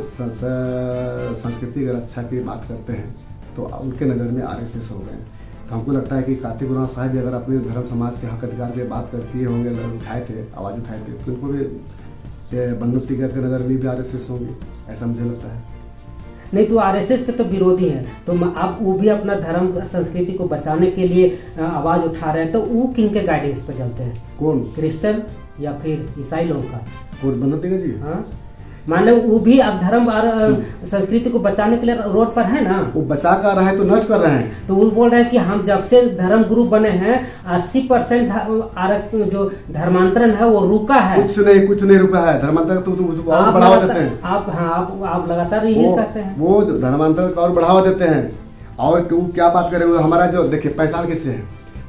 संस्कृति की रक्षा की बात करते हैं तो उनके नज़र में आरएसएस हो गए। तो हमको लगता है कि कार्तिक गुलाम साहब भी अगर अपने धर्म, समाज के हक अधिकार की बात किए होंगे, उठाए थे, आवाज़ उठाए थे, तो उनको भी बंधन टीका के नज़र में भी आरएसएस होंगी, ऐसा मुझे लगता है। नहीं तो आरएसएस के तो विरोधी हैं, तो आप वो भी अपना धर्म, संस्कृति को बचाने के लिए आवाज़ उठा रहे हैं, तो वो किन के गाइडेंस पर चलते हैं? कौन? क्रिश्चियन या फिर ईसाई लोगों का? बंधन टीका जी, हाँ, मान लो वो भी अब धर्म और संस्कृति को बचाने के लिए रोड पर है ना, वो बचा कर रहा है तो नष्ट कर रहे हैं। तो वो बोल रहे हैं कि हम जब से धर्म गुरु बने हैं 80% आरक्षण जो धर्मांतरण है वो रुका है। कुछ नहीं रुका है धर्मांतरण, तो उसको और बढ़ावा देते हैं आप लगातार यही करते हैं, वो धर्मांतरण का और बढ़ावा देते हैं। और तो क्या बात करें, हमारा जो देखिए पहचान किससे है,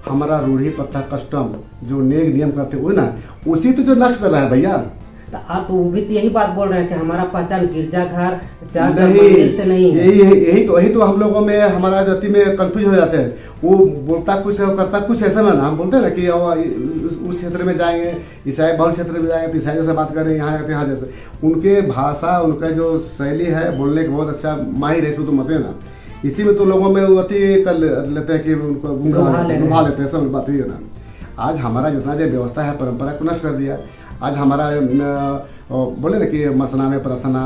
हमारा रूढ़ी प्रथा, कस्टम जो नियम करते हैं वो ना, उसी तो जो नष्ट कर रहा है भैया। तो आप तो वो भी तो यही बात बोल रहे हैं कि हमारा पहचान गिरजाघर, चर्च, मंदिर से नहीं है। यही तो हम लोगों में हमारा जाति में कंफ्यूज हो जाते हैं। वो बोलता कुछ है, करता कुछ ऐसा ना, हम बोलते हैं ना कि उस क्षेत्र में जाएंगे, ईसाई बहुल क्षेत्र में जाएंगे तो ईसाई जैसे बात करें, यहाँ जाते हैं यहाँ जैसे। उनके भाषा, उनका जो शैली है बोलने के बहुत अच्छा माहिर है, इसको तो मत है ना। इसी में तो लोगों में वो अति कर लेते हैं कि उनको गुमराह लेते हैं, सब बात ही है ना। आज हमारा जितना जो व्यवस्था है परंपरा को नष्ट कर दिया। आज हमारा बोले ना कि मसना में प्रार्थना,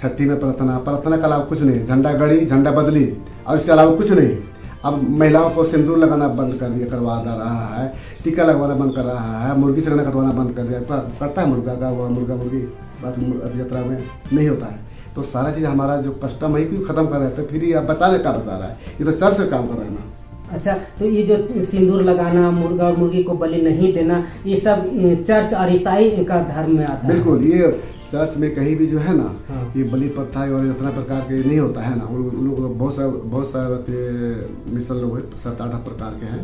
छठी में प्रार्थना के अलावा कुछ नहीं, झंडा गड़ी, झंडा बदली और इसके अलावा कुछ नहीं। अब महिलाओं को सिंदूर लगाना बंद कर दिया, करवा रहा है, टीका लगवाना बंद कर रहा है, मुर्गी से कटवाना बंद कर दिया। करता है मुर्गा का, वो मुर्गा मुर्गी बात यात्रा में नहीं होता है। तो सारा चीज़ हमारा जो कस्टम है क्यों खत्म कर रहे हैं, तो फिर ये बचाने का बचा रहा है, ये तो चर्च से काम कर रहा है ना। अच्छा, तो ये जो सिंदूर लगाना, मुर्गा और मुर्गी को बलि नहीं देना, ये सब चर्च और ईसाई का धर्म में आता है। बिल्कुल, ये चर्च में कहीं भी जो है ना, हाँ। ये बलि प्रथा और इतना प्रकार के नहीं होता है ना। उन लोग बहुत सारे मिसल लोग 7-8 प्रकार के हैं,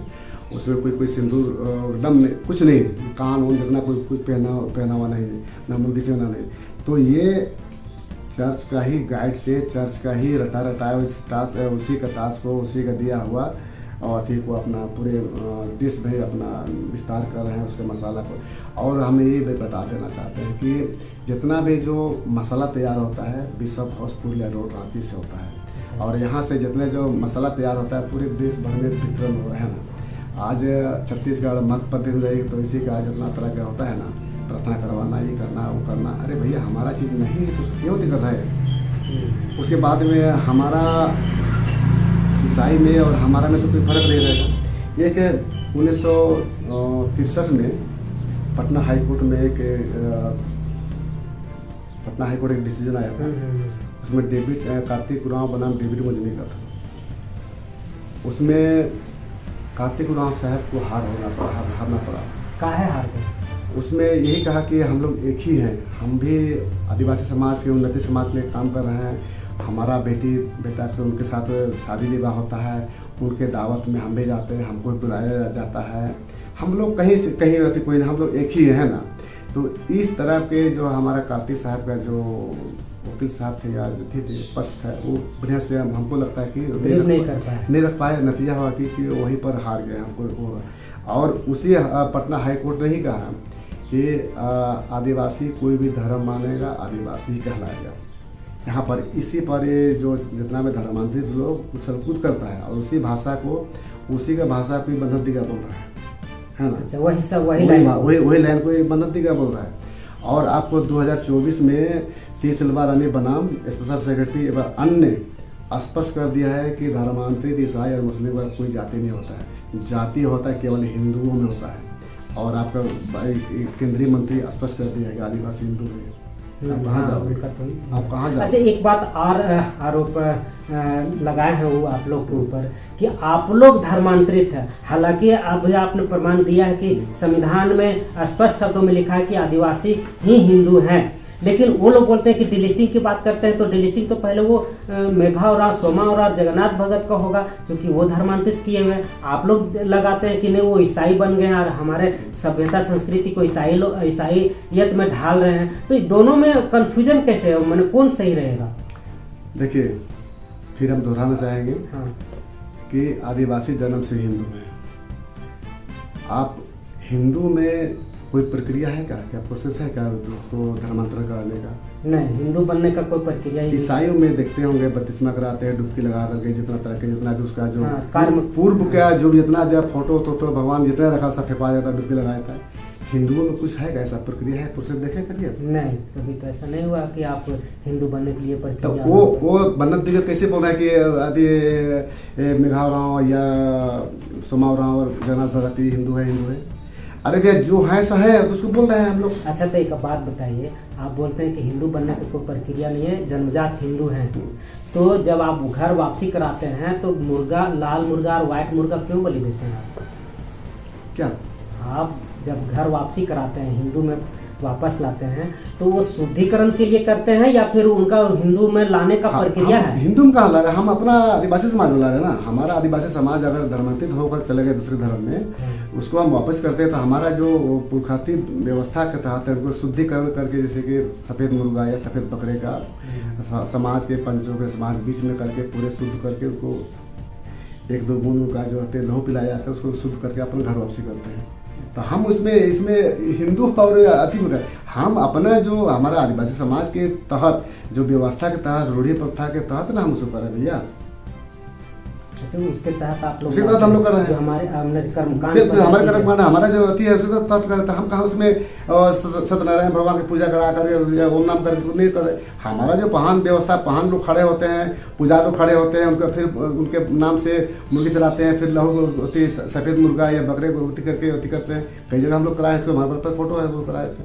उसमें कोई सिंदूर एकदम कुछ नहीं, कान उन जितना कोई कुछ पहना हुआ नहीं, ना मुर्गी से ना नहीं। तो ये चर्च का ही गाइड से, चर्च का ही रटाया उसी का टास्क को, उसी का दिया हुआ और अथी को अपना पूरे देश में अपना विस्तार कर रहे हैं उसके मसाला को। और हम ये भी बता देना चाहते हैं कि जितना भी जो मसाला तैयार होता है bishop house Purulia road Ranchi से होता है, और यहाँ से जितने जो मसाला तैयार होता है पूरे देश भर में वितरण हो रहे हैं ना। आज छत्तीसगढ़ मध्य प्रदेश में तो इसी का जितना तरह का होता है ना, प्रार्थना करवाना, ये करना, वो करना। अरे भैया हमारा चीज़ नहीं है तो क्यों दिक्कत है? उसके बाद में हमारा ईसाई में और हमारा में तो कोई फर्क नहीं रहेगा। एक 1963 में पटना हाई कोर्ट में एक डिसीजन आया था। उसमें कार्तिक उरांव बनाम डेविड मजनी का था। उसमें कार्तिक उरांव साहब को हारना पड़ा। काहे हार गए? उसमें यही कहा कि हम लोग एक ही हैं, हम भी आदिवासी समाज के उन्नति समाज के लिए काम कर रहे हैं। हमारा बेटा तो उनके साथ शादी विवाह होता है, उनके दावत में हम भी जाते हैं, हमको बुलाया जाता है। हम लोग कहीं से कहीं रहते कोई नहीं, हम लोग एक ही है ना। तो इस तरह के जो हमारा कार्तिक साहब का जो वकील साहब थे या जो थे पक्ष है, वो बढ़िया से हमको लगता है कि नहीं रख पाए। नतीजा हुआ कि वहीं पर हार गए हमको। और उसी पटना हाई कोर्ट ने ही कहा कि आदिवासी कोई भी धर्म मानेगा, आदिवासी ही कहलाएगा। यहाँ पर इसी पर ये जो जितना भी धर्मांतरित लोग उछल कूद करता है और उसी भाषा को, उसी का भाषा को बंधन दिगा बोल रहा है ना। अच्छा, वही लाइन को बंधन दिगा बोल रहा है। और आपको 2024 में सी सिल्वा रानी बनाम स्पेशल सेक्रेटरी एवं अन्य स्पष्ट कर दिया है कि धर्मांतरित ईसाई और मुस्लिम का कोई जाति नहीं होता है। जाति होता है केवल हिंदुओं में होता है। और आपका केंद्रीय मंत्री स्पष्ट कर दिया है कि आदिवासी हिंदू है। आप कहाँ जाओ? अच्छा, एक बात और आरोप लगाए हैं वो आप लोग के ऊपर कि आप लोग धर्मांतरित है। हालांकि अभी आपने प्रमाण दिया है कि संविधान में स्पष्ट शब्दों में लिखा है कि आदिवासी ही हिंदू हैं, लेकिन वो लोग बोलते हैं कि डिलिस्टिंग की बात करते हैं तो डिलिस्टिंग तो पहले वो मेघा और सोमा और जगन्नाथ भगत का होगा, क्योंकि वो धर्मांतरित किए हुए। आप लोग लगाते हैं कि नहीं वो ईसाई बन गए और हमारे सभ्यता संस्कृति को ईसाईयत में ढाल रहे हैं। तो दोनों में कंफ्यूजन कैसे है, मैंने कौन सही रहेगा? देखिए, फिर हम दोहराना चाहेंगे हाँ। कि आदिवासी जन्म से हिंदू है। आप हिंदू में कोई प्रक्रिया है क्या प्रोसेस है क्या उसको धर्मांतरण कराने का? नहीं, हिंदू बनने का कोई प्रक्रिया ही। ईसाइयों में देखते होंगे बपतिस्मा कराते हैं, डुबकी लगा करके जितना तरह के जितना जो उसका जो पूर्व का जो जितना जब फोटो भगवान जितना रखा सब फेंका जाता है, डुबकी लगाया जाता है। हिंदुओं में कुछ है ऐसा प्रक्रिया है? प्रोसेस देखे करिए। नहीं, कभी तो ऐसा नहीं हुआ कि आप हिंदू बनने के लिए प्रक्रिया। तो वो बन्नत दिग्गज कैसे बोल रहा है कि अभी मेघा राव या सोमा राव और जगन्नाथ भगत हिंदू है? अरे भैया जो है सो है, तो उसको बोल रहे हैं हम लोग। अच्छा, तो एक बात बताइए, आप बोलते हैं कि हिंदू बनने की कोई प्रक्रिया नहीं है, जन्मजात हिंदू हैं, तो जब आप घर वापसी कराते हैं तो मुर्गा, लाल मुर्गा और व्हाइट मुर्गा क्यों बलि देते हैं आप? क्या आप जब घर वापसी कराते हैं, हिंदू में वापस लाते हैं, तो वो शुद्धिकरण के लिए करते हैं या फिर उनका हिंदू में लाने का प्रक्रिया है? हिंदू में कहाँ ला रहे हैं, हम अपना आदिवासी समाज में ला रहे हैं ना। हमारा आदिवासी समाज अगर धर्मांतरित होकर चले गए दूसरे धर्म में, उसको हम वापस करते हैं तो हमारा जो पुरखाती व्यवस्था के तहत है उनको शुद्धिकरण करके, जैसे कि सफेद मुर्गा या सफेद बकरे का समाज के पंचों के समाज बीच में करके पूरे शुद्ध करके उनको 1-2 बूंद का जो होते हैं लहू पिलाया जाता है, उसको शुद्ध करके अपने घर वापसी करते हैं। तो हम इसमें हिंदू और अति हम अपना जो हमारा आदिवासी समाज के तहत जो व्यवस्था के तहत रूढ़ी प्रथा के तहत ना हम उसको करें भैया। अच्छा, उसके तहत आप लोग उसके तहत हम लोग कर रहे हैं। जो हमारे कर्मकांड बिल्कुल हमारे कर्मकांड हमारा जो अति है उसके तहत करते, हम कहाँ उसमें सत्यनारायण भगवान की पूजा करा कर ओम नाम करके नहीं कर रहे। हमारा जो पहान व्यवस्था, पहान लोग खड़े होते हैं, पुजारी लोग खड़े होते हैं, उनका फिर उनके नाम से मुर्गी चलाते हैं, फिर लहू सफेद मुर्गा या बकरे को करके करते हैं। कई जगह हम लोग कराए, इसको हमारे पास फोटो है, वो कराए थे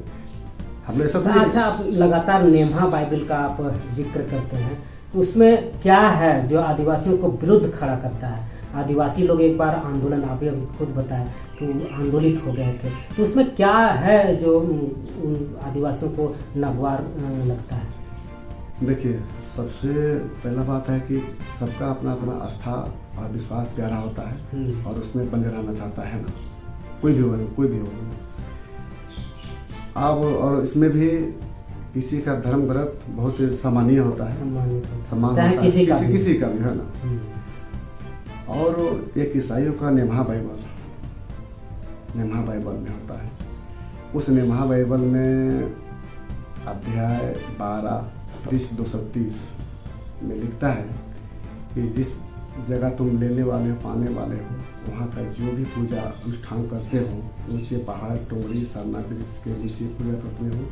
हम लोग सब। अच्छा, आप लगातार नेम्हा बाइबल का आप जिक्र करते हैं, तो उसमें क्या है जो आदिवासियों को विरुद्ध खड़ा करता है? आदिवासी लोग एक बार आंदोलन, आप ही खुद बताएं, तो आंदोलित हो गए थे, तो उसमें क्या है जो उन आदिवासियों को नागवार लगता है? देखिए, सबसे पहला बात है कि सबका अपना अपना आस्था और विश्वास प्यारा होता है और उसमें बने रहना चाहता है ना, कोई भी हो। अब और इसमें भी किसी का धर्म ग्रंथ बहुत सम्मानीय होता है, सम्मान चाहे होता है, किसी का भी है ना। और एक ईसाइयों का नेम्हा बाइबल में होता है। उस नेम्हा बाइबल में अध्याय 12 पृष्ठ 230 में लिखता है कि जिस जगह तुम लेने वाले हो, पाने वाले हो, वहाँ का जो भी पूजा अनुष्ठान करते हो, ऊंचे पहाड़, टोंगरी, सरना वृक्ष के नीचे पूजा करते हो,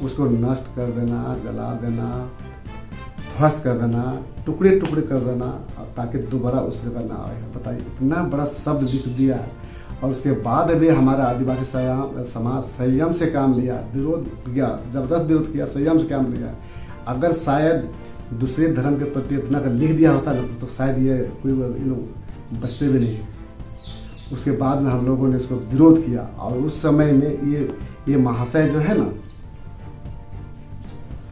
उसको नष्ट कर देना, जला देना, ध्वस्त कर देना, टुकड़े टुकड़े कर देना, ताकि दोबारा उस जगह ना आए। बताइए, इतना बड़ा शब्द लिख दिया है। और उसके बाद भी हमारा आदिवासी समाज संयम से काम लिया, विरोध किया, जबरदस्त विरोध किया, संयम से काम लिया। अगर शायद दूसरे धर्म के प्रति इतना अगर लिख दिया होता तो शायद ये कोई लोग बचते भी नहीं। उसके बाद में हम लोगों ने इसको विरोध किया और उस समय में ये महाशय जो है ना,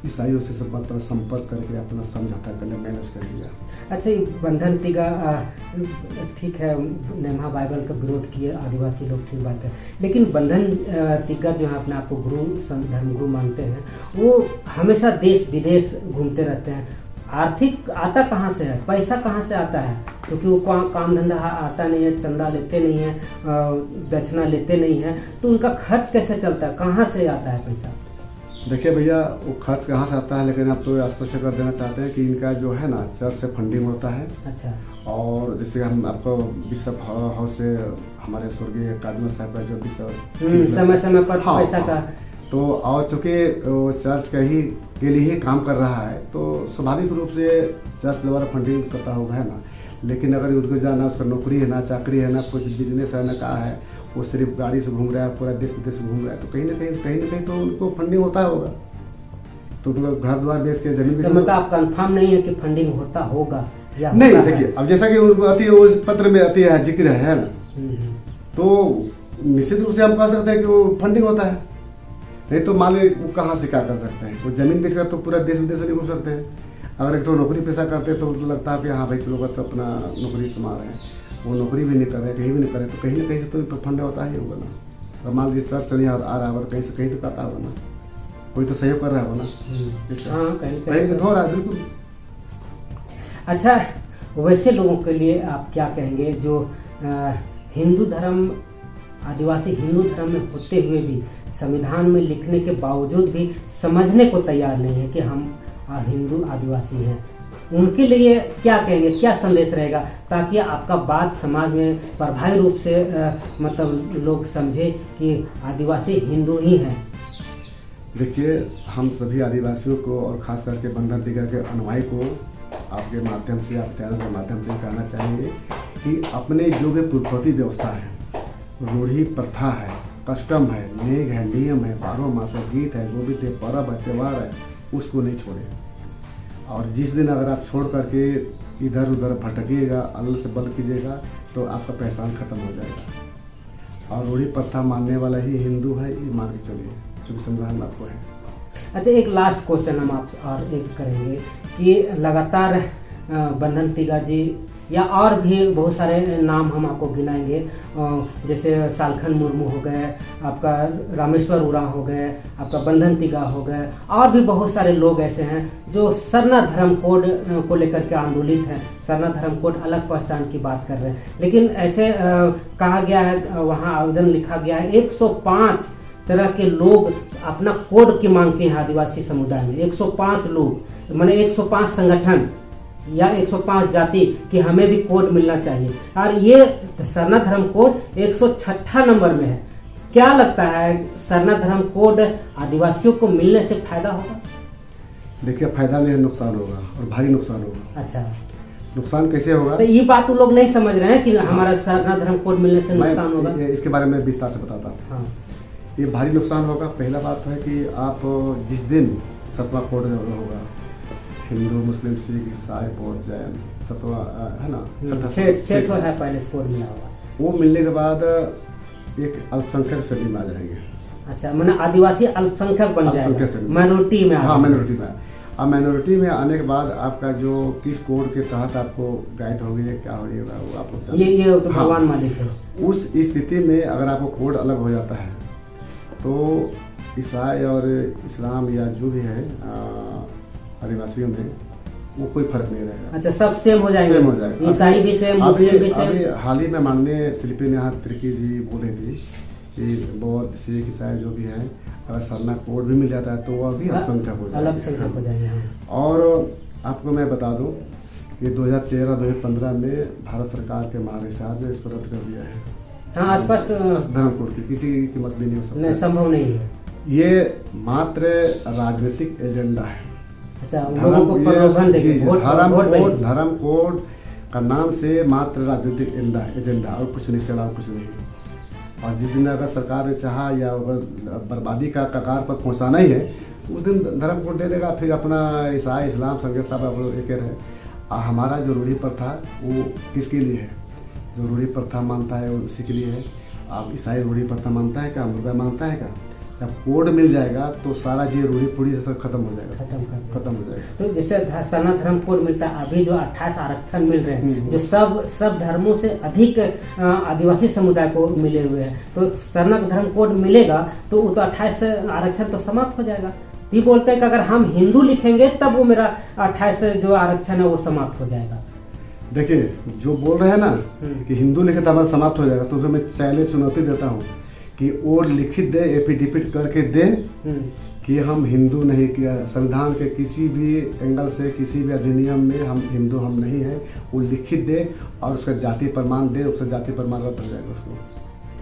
ईसाइयों से संपर्क करके अपना समझौता करने मैनेज कर लिया। अच्छा, ये बंधन तिगा ठीक है, नेम्हा बाइबल का विरोध किए आदिवासी लोग, ठीक बात है, लेकिन बंधन तिगा जो है अपने आप को धर्मगुरु मानते हैं, वो हमेशा देश विदेश घूमते रहते हैं। आर्थिक आता कहाँ से है, पैसा कहाँ से आता है? क्योंकि वो काम धंधा आता नहीं है, चंदा लेते नहीं है, दक्षिणा लेते नहीं है, तो उनका खर्च कैसे चलता है, कहाँ से आता है पैसा? देखिए भैया, वो खर्च कहाँ से आता है, लेकिन आप तो स्पष्ट कर देना चाहते हैं कि इनका जो है ना, चर्च से फंडिंग होता है। अच्छा। और जैसे हम आपको बिशप हाउस से हमारे स्वर्गीय कार्डिनल साहब का जो बिशप समय समय पर पैसा का, तो और चूँकि चर्च के लिए ही काम कर रहा है, तो स्वाभाविक रूप से चर्च द्वारा फंडिंग करता होगा, है ना। लेकिन अगर उनको जाना, उसका नौकरी है ना, चाकरी है ना, कुछ बिजनेस है ना, कहा है, वो सिर्फ गाड़ी से घूम रहा है, पूरा देश विदेश घूम रहा है, तो कहीं ना कहीं तो उनको फंडिंग होता होगा। तो घर द्वार बेच के जमीन, तो मतलब आप कंफर्म नहीं है कि फंडिंग होता होगा या नहीं? देखिए, अब जैसा कि उस पत्र में अति है, जिक्र है ना, तो निश्चित रूप से हम कह सकते हैं कि वो फंडिंग होता है। नहीं तो मान लीजिए वो कहाँ से क्या कर सकते हैं, वो जमीन बेच कर तो पूरा देश विदेश नहीं घूम सकते हैं। अगर एक तो नौकरी पेशा करते तो लगता है कि हाँ भाई चलो तो अपना नौकरी कमा रहे हैं, वो नौकरी भी नहीं कर रहे, कहीं भी नहीं कर रहे, तो कहीं ना कहीं से तो फंड होता ही होगा ना। और मान लीजिए चर्च से नहीं आ रहा है, कहीं से कहीं तो करता होगा ना, कोई तो सहयोग कर रहा होगा ना, कहीं हो रहा है, बिल्कुल। अच्छा, वैसे लोगों के लिए आप क्या कहेंगे जो हिंदू धर्म, आदिवासी हिंदू धर्म में होते हुए भी संविधान में लिखने के बावजूद भी समझने को तैयार नहीं है कि हम हिंदू आदिवासी हैं, उनके लिए क्या कहेंगे, क्या संदेश रहेगा, ताकि आपका बात समाज में प्रभावी रूप से मतलब लोग समझे कि आदिवासी हिंदू ही हैं? देखिए, हम सभी आदिवासियों को और खास करके बंधन तिगा के अनुयायी को आपके माध्यम से, आप चैनल के माध्यम से कहना चाहेंगे कि अपने जो भी पूर्ववर्ती व्यवस्था है, रूढ़ी प्रथा है, कस्टम है, नेग है, नियम है, 12 मासा गीत है, गोविंद है, पर्व है, त्यौहार है, उसको नहीं छोड़े। और जिस दिन अगर आप छोड़ करके इधर उधर भटकिएगा, अलग से बल कीजिएगा, तो आपका पहचान खत्म हो जाएगा। और रूढ़ी प्रथा मानने वाला ही हिंदू है, ये मान के चलिए, चूँकि संविधान आपको है। अच्छा, एक लास्ट क्वेश्चन हम आपसे और एक करेंगे कि लगातार बंधन तिगा जी या और भी बहुत सारे नाम हम आपको गिनाएंगे, जैसे सालखन मुर्मू हो गए, आपका रामेश्वर उरांव हो गए, आपका बंधन तिगा हो गए, और भी बहुत सारे लोग ऐसे हैं जो सरना धर्म कोड को लेकर के आंदोलित हैं। सरना धर्म कोड अलग पहचान की बात कर रहे हैं, लेकिन ऐसे कहा गया है, वहाँ आवेदन लिखा गया है 105 तरह के लोग अपना कोड की मांग की है आदिवासी समुदाय में। 105 लोग, माने 105 संगठन या 105 जाति कि हमें भी कोड मिलना चाहिए, और ये सरना धर्म कोड 106 नंबर में है। क्या लगता है सरना धर्म कोड आदिवासियों को मिलने से फायदा होगा? देखिए, फायदा नहीं, नुकसान होगा, और भारी नुकसान होगा। अच्छा, नुकसान कैसे होगा? तो ये बात लोग नहीं समझ रहे हैं कि हमारा सरना धर्म कोड मिलने से नुकसान होगा। इसके बारे में विस्तार से बताता हूँ। हाँ। ये भारी नुकसान होगा। पहला बात है कि आप जिस दिन सतवा कोड होगा, हिंदू, मुस्लिम, सिख, ईसाई, बौद्ध, जैन, सतवा है ना, छठ है पहले कोड मिला होगा। वो मिलने के बाद एक अल्पसंख्यक श्रेणी में आ जाएंगे। अच्छा, मैंने आदिवासी अल्पसंख्यक बन जाएगा, माइनॉरिटी में। हाँ, माइनॉरिटी में। अब माइनॉरिटी में आने के बाद आपका जो किस कोड के तहत आपको गाइड होगी, क्या हो रही होगा, वो आपको ये तो भगवान मालिक है। उस स्थिति में अगर आपको कोड अलग हो जाता है तो ईसाई और इस्लाम या जो भी है आदिवासियों में वो कोई फर्क नहीं रहेगा। अच्छा, सब सेम हो जाएंगे? सेम हो जाएगा। ईसाई भी सेम, मुस्लिम भी सेम। अभी हाल ही में माननीय शिल्पी नेहा त्रिकी जी बोले थे कि बौद्ध, सिख, ईसाई जो भी है, अगर सरना कोड भी मिल जाता है तो वो भी अल्पसंख्यक हो जाएंगे। और आपको मैं बता दूं कि 2013-2015 में भारत सरकार के महाराष्ट्र ने इसको रद्द कर दिया है। हाँ, स्पष्ट धर्म कोड की किसी की कीमत भी नहीं हो सकती, संभव नहीं है। ये मात्र राजनीतिक एजेंडा है। अच्छा, लोगों को प्रलोभन देके धर्म कोड का नाम से मात्र राजनीतिक एजेंडा और कुछ नहीं, सेवा कुछ नहीं। और जिस दिन अगर सरकार ने चाहा या अगर बर्बादी का कगार पर पहुंचाना ही है, उस दिन धर्म कोड दे देगा, फिर अपना ईसाई, इस्लाम, संघ सब एक रहे। हमारा जो रूढ़ी प्रथा वो किसके लिए है? जो रूढ़ी प्रथा मानता है वो उसी के लिए है। आप ईसाई रूढ़ी प्रथा मानता है क्या? मुर्गा मानता है क्या? जब कोड मिल जाएगा तो सारा ये रूढ़ी पूरी सब खत्म हो जाएगा, खत्म हो जाएगा। तो जैसे सरना धर्म कोड मिलता है, अभी जो 28 आरक्षण मिल रहे हैं, जो सब धर्मों से अधिक आदिवासी समुदाय को मिले हुए हैं, तो सरना धर्म कोड मिलेगा तो वो तो 28 आरक्षण तो समाप्त हो जाएगा। ये बोलते हैं कि अगर हम हिंदू लिखेंगे तब वो मेरा 28 जो आरक्षण है वो समाप्त हो जाएगा। देखिए, जो बोल रहे हैं ना कि हिंदू लिखे तो हमारा समाप्त हो जाएगा, तो मैं चैलेंज चुनौती देता हूँ कि और लिखित दे, एफिडेविट करके दे कि हम हिंदू नहीं, किया संविधान के किसी भी एंगल से, किसी भी अधिनियम में हम हिंदू हम नहीं है, वो लिखित दे और उसका जाति प्रमाण दे, उसका जाति प्रमाण रद्द हो जाएगा उसको।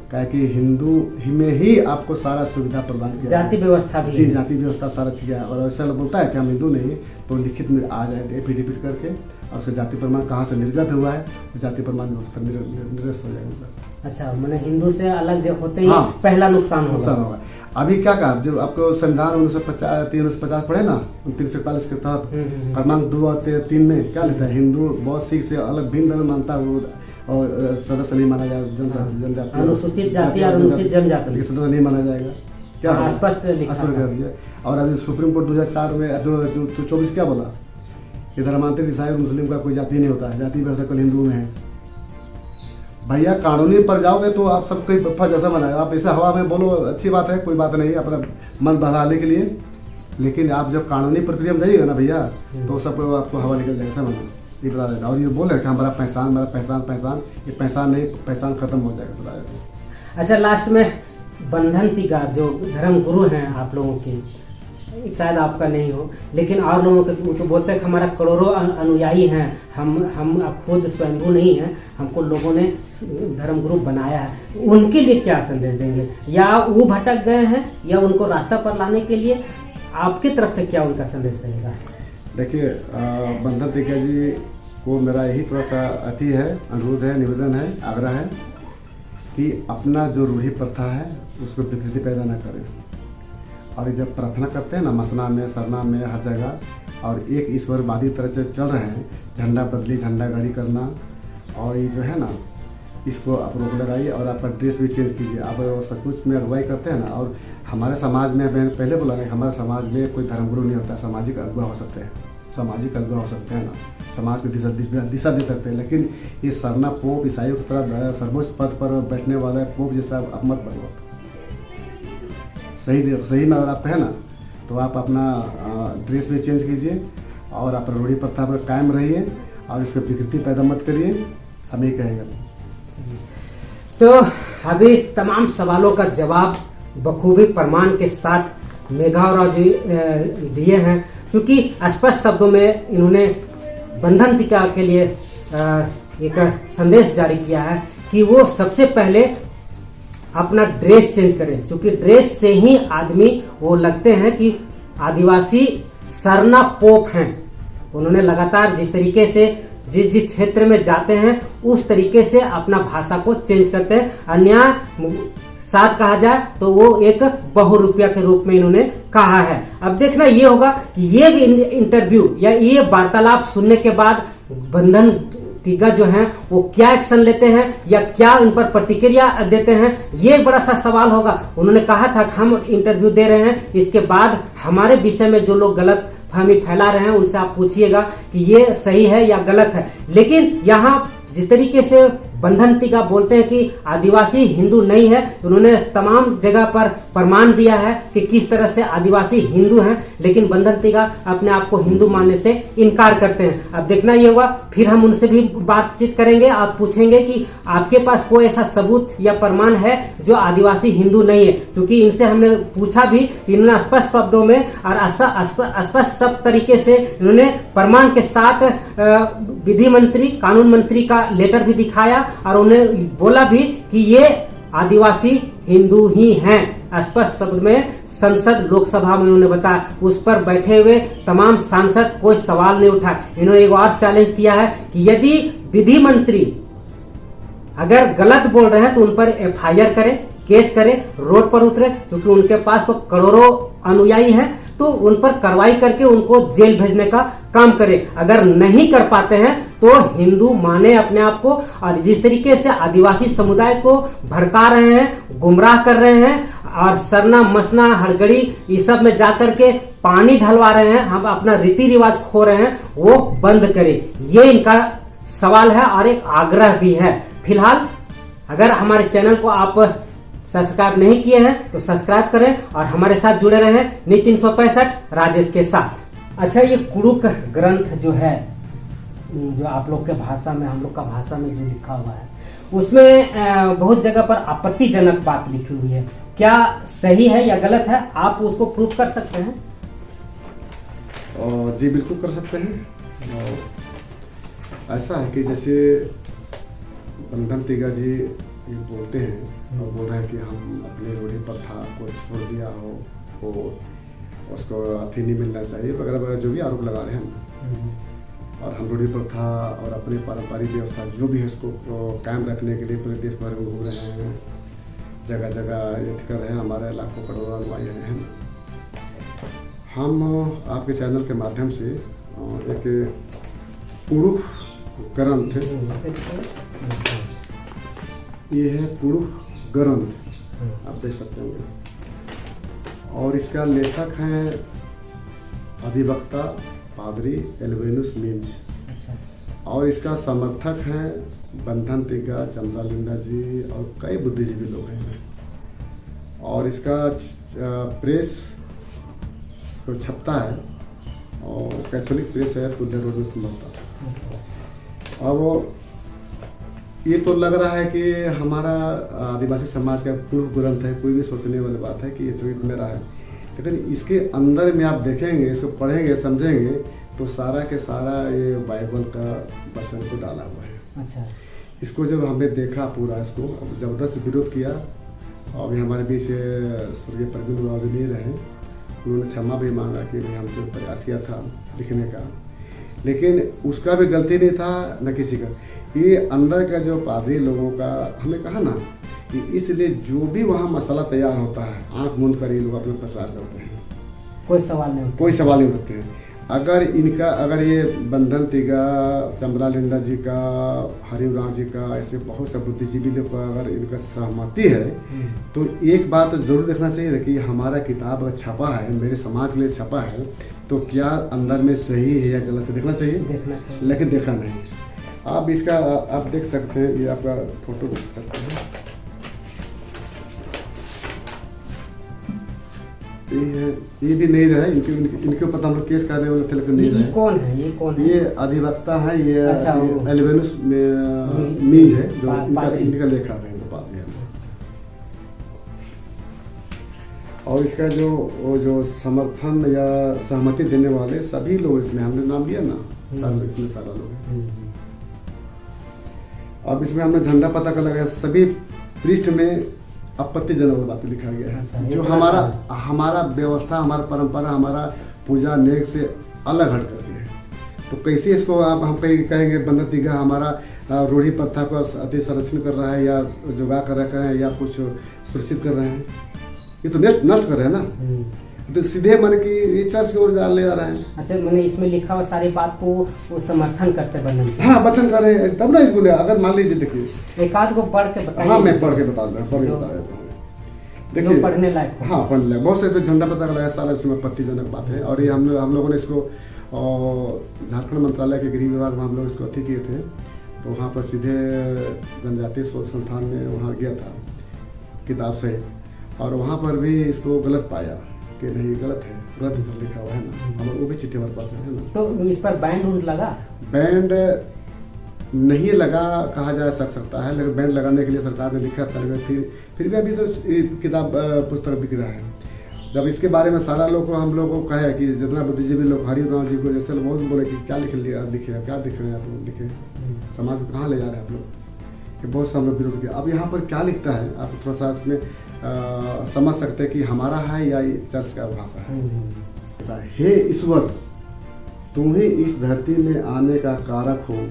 क्या कि हिंदू में ही आपको सारा सुविधा प्रदान किया, जाति व्यवस्था भी, जी जाति व्यवस्था सारा चीज है। और ऐसा बोलता है कि हम हिंदू नहीं, तो लिखित में आ जाए एफिडेविट करके, और उसका जाति प्रमाण कहाँ से निर्गत हुआ है, तो जाति प्रमाण निरस्त हो जाएगा। अच्छा, मैंने हिंदू से अलग जब होते ही पहला नुकसान होगा। अभी क्या कहा, जो आपको संविधान 1950 पढ़े ना, 347 के तहत क्रमांक 2 और 3 में क्या लिखा है? हिंदू, बौद्ध, सिख से अलग भिन्न धर्म मानता है और सदस्य नहीं माना जाएगा। जनजाति, अनुसूचित जाति और अनुसूचित जनजाति के सदस्य नहीं माना जाएगा। क्या स्पष्ट कर दिया। और अभी सुप्रीम कोर्ट 2004 में 2024 क्या बोला कि धर्मांतरित ईसाई और मुस्लिम का कोई जाति नहीं होता है, जाति व्यवस्था केवल हिंदू में है। भैया, कानूनी पर जाओगे तो आप सब कोई बफ्फा जैसा बनाएगा। आप ऐसा हवा में बोलो, अच्छी बात है, कोई बात नहीं, अपना मन बहलाने के लिए, लेकिन आप जब कानूनी प्रक्रिया में जाइएगा ना भैया, तो सब आपको हवा निकल जाएगा, समझ ये बता देता। और ये बोले कि हमारा पहचान, ये पहचान नहीं, पहचान खत्म हो जाएगा, बता देता। अच्छा, लास्ट में बंधन टीका जो धर्म गुरु हैं आप लोगों के, शायद आपका नहीं हो, लेकिन और लोगों के तो बोलते हैं कि हमारा करोड़ों अनुयायी हैं, हम खुद स्वयंभू नहीं हैं, हमको लोगों ने धर्मगुरु बनाया है। उनके लिए क्या संदेश देंगे? या वो भटक गए हैं, या उनको रास्ता पर लाने के लिए आपकी तरफ से क्या उनका संदेश रहेगा? देखिए, बंधन टीका जी को मेरा यही थोड़ा सा अति है, अनुरोध है, निवेदन है, आग्रह है कि अपना जो रूढ़ी प्रथा है उसको विकृति पैदा न करें। और जब प्रार्थना करते हैं ना, मसना में, सरना में, हर जगह, और एक ईश्वरवादी तरह से चल रहे हैं, झंडा बदली, झंडा गाड़ी करना, और ये जो है ना, इसको आप रोक लगाइए और आपका ड्रेस भी चेंज कीजिए। आप सचमुच में अगुवाई करते हैं ना, और हमारे समाज में, मैंने पहले बोला ना, हमारे समाज में कोई धर्मगुरु नहीं होता, सामाजिक अगुवा हो सकते हैं, सामाजिक अगुवा हो सकते हैं ना, समाज को दिशा दे सकते हैं। लेकिन ये सरना पोप, ईसाइयों की तरह सर्वोच्च पद पर बैठने वाला पोप जैसा आप मत बनो। सही में अगर आप है ना, तो आप अपना ड्रेस भी चेंज कीजिए और अपना रूढ़ी प्रथा पर कायम रहिए और इसको विकृति पैदा मत करिए, हम ये कहेंगे। तो अभी तमाम सवालों का जवाब बखूबी प्रमाण के साथ मेघावराव जी दिए हैं, क्योंकि स्पष्ट शब्दों में इन्होंने बंधन टीका के लिए एक संदेश जारी किया है कि वो सबसे पहले अपना ड्रेस चेंज करें, क्योंकि ड्रेस से ही आदमी वो लगते हैं कि आदिवासी सरना पोप हैं। उन्होंने लगातार जिस तरीके से जिस जिस क्षेत्र में जाते हैं उस तरीके से अपना भाषा को चेंज करते हैं। अन्य साथ कहा जाए तो वो एक बहुरूपिया के रूप में इन्होंने कहा है। अब देखना ये होगा कि ये इंटरव्यू या ये वार्तालाप सुनने के बाद बंधन टीका जो हैं वो क्या एक्शन लेते हैं या क्या उन पर प्रतिक्रिया देते हैं, ये एक बड़ा सा सवाल होगा। उन्होंने कहा था कि हम इंटरव्यू दे रहे हैं, इसके बाद हमारे विषय में जो लोग गलत फहमी फैला रहे हैं उनसे आप पूछिएगा कि ये सही है या गलत है। लेकिन यहाँ जिस तरीके से बंधन टीका बोलते हैं कि आदिवासी हिंदू नहीं है, उन्होंने तमाम जगह पर प्रमाण दिया है कि किस तरह से आदिवासी हिंदू हैं, लेकिन बंधन टीका अपने आप को हिंदू मानने से इनकार करते हैं। अब देखना ये होगा, फिर हम उनसे भी बातचीत करेंगे और पूछेंगे कि आपके पास कोई ऐसा सबूत या प्रमाण है जो आदिवासी हिंदू नहीं है, क्योंकि इनसे हमने पूछा भी कि इन्होंने स्पष्ट शब्दों में और स्पष्ट सब तरीके से इन्होंने प्रमाण के साथ विधि मंत्री कानून मंत्री का लेटर भी दिखाया और उन्हें बोला भी कि ये आदिवासी हिंदू ही हैं। स्पष्ट शब्द में संसद लोकसभा में उन्होंने बताया, उस पर बैठे हुए तमाम सांसद कोई सवाल नहीं उठा। इन्होंने एक और चैलेंज किया है कि यदि विधि मंत्री अगर गलत बोल रहे हैं तो उन पर एफआईआर करें, केस करें, रोड पर उतरे, क्योंकि उनके पास तो करोड़ों अनुयायी हैं, तो उन पर कार्रवाई करके उनको जेल भेजने का काम करे। अगर नहीं कर पाते हैं तो हिंदू माने अपने आप को, और जिस तरीके से आदिवासी समुदाय को भड़का रहे हैं, गुमराह कर रहे हैं और सरना मसना हड़गड़ी इस सब में जाकर के पानी ढलवा रहे हैं, हम अपना रीति रिवाज खो रहे हैं, वो बंद करें। ये इनका सवाल है और एक आग्रह भी है। फिलहाल अगर हमारे चैनल को आप सब्सक्राइब नहीं किए हैं तो सब्सक्राइब करें और हमारे साथ जुड़े रहें नितिन 365 राजेश के साथ। अच्छा, ये कुड़ुक ग्रंथ जो है, जो आप लोग के भाषा में, हम लोग का भाषा में जो लिखा हुआ है, उसमें बहुत जगह पर आपत्तिजनक बात लिखी हुई है। क्या सही है या गलत है? आप उसको प्रूव कर सकते हैं? जी बिल्कुल कर सकते हैं। और ऐसा है कि जैसे बंधन टीका जी ये बोलते हैं और बोल रहे हैं कि हम अपने रूढ़ी प्रथा को छोड़ दिया हो, उसको अथी नहीं मिलना चाहिए वगैरह वगैरह जो भी आरोप लगा रहे हैं। और हम रूढ़ी प्रथा और अपनी पारंपरिक व्यवस्था जो भी है उसको कायम रखने के लिए पूरे देश भर में घूम रहे हैं, जगह जगह ये कर रहे हैं, हमारे लाखों करोड़ों अनुयायी हैं। हम आपके चैनल के माध्यम से एक कुड़ुक ग्रंथ, ये है कुड़ुक ग्रंथ, आप देख सकते होंगे, और इसका लेखक हैं अधिवक्ता पादरी एल्वेनुस मींज, और इसका समर्थक हैं बंधन टीका, चंद्रालिंदा जी और कई बुद्धिजीवी लोग हैं। और इसका प्रेस तो छपता है और कैथोलिक प्रेस है, तुल्य रोड में संभवतः। अब ये तो लग रहा है कि हमारा आदिवासी समाज का कुड़ुक ग्रंथ है, कोई भी सोचने वाली बात है कि ये चरित्र मेरा है, लेकिन इसके अंदर में आप देखेंगे, इसको पढ़ेंगे, समझेंगे तो सारा के सारा ये बाइबल का वचन को डाला हुआ है। अच्छा, इसको जब हमने देखा पूरा, इसको जबरदस्त विरोध किया। अभी हमारे बीच स्वर्गीय प्रवीण बाबू नहीं रहे, उन्होंने क्षमा भी मांगा कि भाई हम जो प्रयास किया था लिखने का, लेकिन उसका भी गलती नहीं था न किसी का। ये अंदर का जो पादरी लोगों का, हमने कहा ना कि इसलिए जो भी वहाँ मसाला तैयार होता है, आंख मूंद कर ये लोग अपना प्रचार करते हैं, कोई सवाल नहीं उठते हैं। अगर ये बंधन टीका, चंद्रालिंदा जी का, हरिराम जी का, ऐसे बहुत से बुद्धिजीवी लोग का अगर इनका सहमति है तो एक बात तो जरूर देखना चाहिए कि हमारा किताब अगर छपा है, मेरे समाज के लिए छपा है, तो क्या अंदर में सही है या गलत है देखना चाहिए। लेकिन देखा नहीं। आप इसका आप देख सकते हैं, ये आपका फोटो देख सकते हैं, ये भी नहीं रहे, इनके ऊपर हम लोग केस करने वाले थे लेकिन नहीं रहे। कौन है? ये अधिवक्ता है, ये अच्छा, एल्वेनुस मींज है जो इनका लेखा है, पादरी है। और इसका जो समर्थन या सहमति देने वाले सभी लोग, इसमें हमने नाम लिया ना, इसमें सारा लोग हैं। अब इसमें हमने झंडा पता कर लगाया, सभी पृष्ठ में आपत्तिजनक बातें लिखा गया है। अच्छा, जो हमारा व्यवस्था, हमारा परंपरा, हमारा पूजा नेक से अलग हट करती है। तो कैसे इसको आप हम कहेंगे बंधन तिग्गा हमारा रूढ़ी प्रथा को अति संरक्षण कर रहा है, या जुगा कर रहे हैं, या कुछ सुरक्षित कर रहे हैं? ये तो नष्ट कर रहे हैं ना। तो सीधे मन की ये चर्च की ओर ले जा रहे हैं। अच्छा, मैंने इसमें लिखा हुआ सारी बात को वो समर्थन करते बंधन। हाँ, वचन कर रहे हैं, तब ना इसको अगर मान लीजिए, देखिए एक आध को पढ़ के बताइए। हाँ, मैं पढ़ के बता देता हूँ। देखिए, पढ़ने लायक हो। हाँ, पढ़ने लायक बहुत से तो झंडा पता लगाया, सारा इसमें आपत्तिजनक बात है। और ये हम लोगों ने इसको झारखंड मंत्रालय के गृह विभाग में हम लोग इसको अति किए थे, तो वहाँ पर सीधे जनजातीय शोध संस्थान में वहाँ गया था किताब से, और वहाँ पर भी इसको गलत पाया कि नहीं, गलत है, गलत इसमें लिखा हुआ है ना। और वो भी चिट्ठी हमारे पास है ना। तो इस पर बैंड लगा? बैंड नहीं लगा कहा जा सकता है, लेकिन बैंड लगाने के लिए सरकार ने लिखा था, लेकिन फिर भी अभी तो किताब पुस्तक बिक रहा है। जब इसके बारे में सारा लोग को हम लोग को कहे कि जितना बुद्धिजीवी लोग हरिराम जी को जैसे बहुत बोले कि क्या लिखे क्या दिख रहे हैं आप लोग, लिखे समाज को कहाँ ले जा रहे हैं आप लोग, कि बहुत से हम लोग विरोध किया। अब यहाँ पर क्या लिखता है, आप थोड़ा सा इसमें समझ सकते हैं कि हमारा है या चर्च का भाषा है। हे ईश्वर, तू ही इस धरती में आने का कारक हो,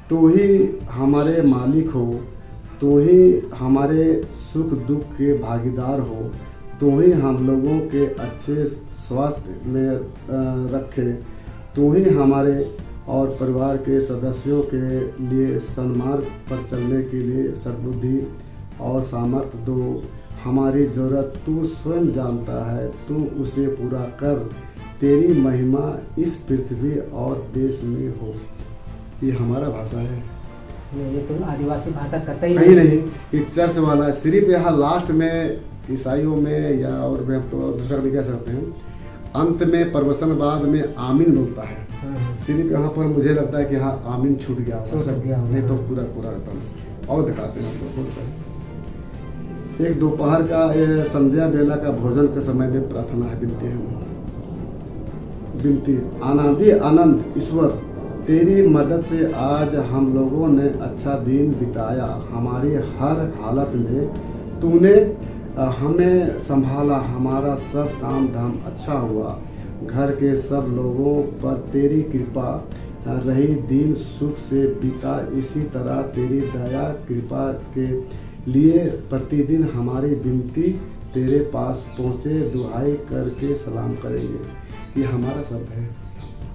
तू ही हमारे मालिक हो, तू ही हमारे सुख दुख के भागीदार हो, तू ही हम लोगों के अच्छे स्वास्थ्य में रखे, तू ही हमारे और परिवार के सदस्यों के लिए सन्मार्ग पर चलने के लिए सद्बुद्धि और सामर्थ्य दो। हमारी ज़रूरत तू स्वयं जानता है, तू उसे पूरा कर। तेरी महिमा इस पृथ्वी और देश में हो। ये हमारा भाषा है, ये तो आदिवासी भाषा कतई कहीं नहीं। ये चर्च वाला सिर्फ यहाँ लास्ट में ईसाइयों में या और तो दूसरा भी कह सकते हैं, अंत में प्रवचनवाद में आमीन बोलता है। सिर्फ यहाँ पर मुझे लगता है कि हाँ आमीन छूट गया, नहीं तो पूरा रहता। और दिखाते हैं हम लोग। एक दोपहर का संध्या बेला का भोजन के समय में प्रार्थना है, विनती आनंदी आनंद ईश्वर, तेरी मदद से आज हम लोगों ने अच्छा दिन बिताया। हमारी हर हालत में तूने हमें संभाला, हमारा सब काम धाम अच्छा हुआ। घर के सब लोगों पर तेरी कृपा रही, दिन सुख से बीता। इसी तरह तेरी दया कृपा के लिए प्रतिदिन हमारी विनती तेरे पास पहुँचे, दुहाई करके सलाम करेंगे। ये हमारा शब्द है,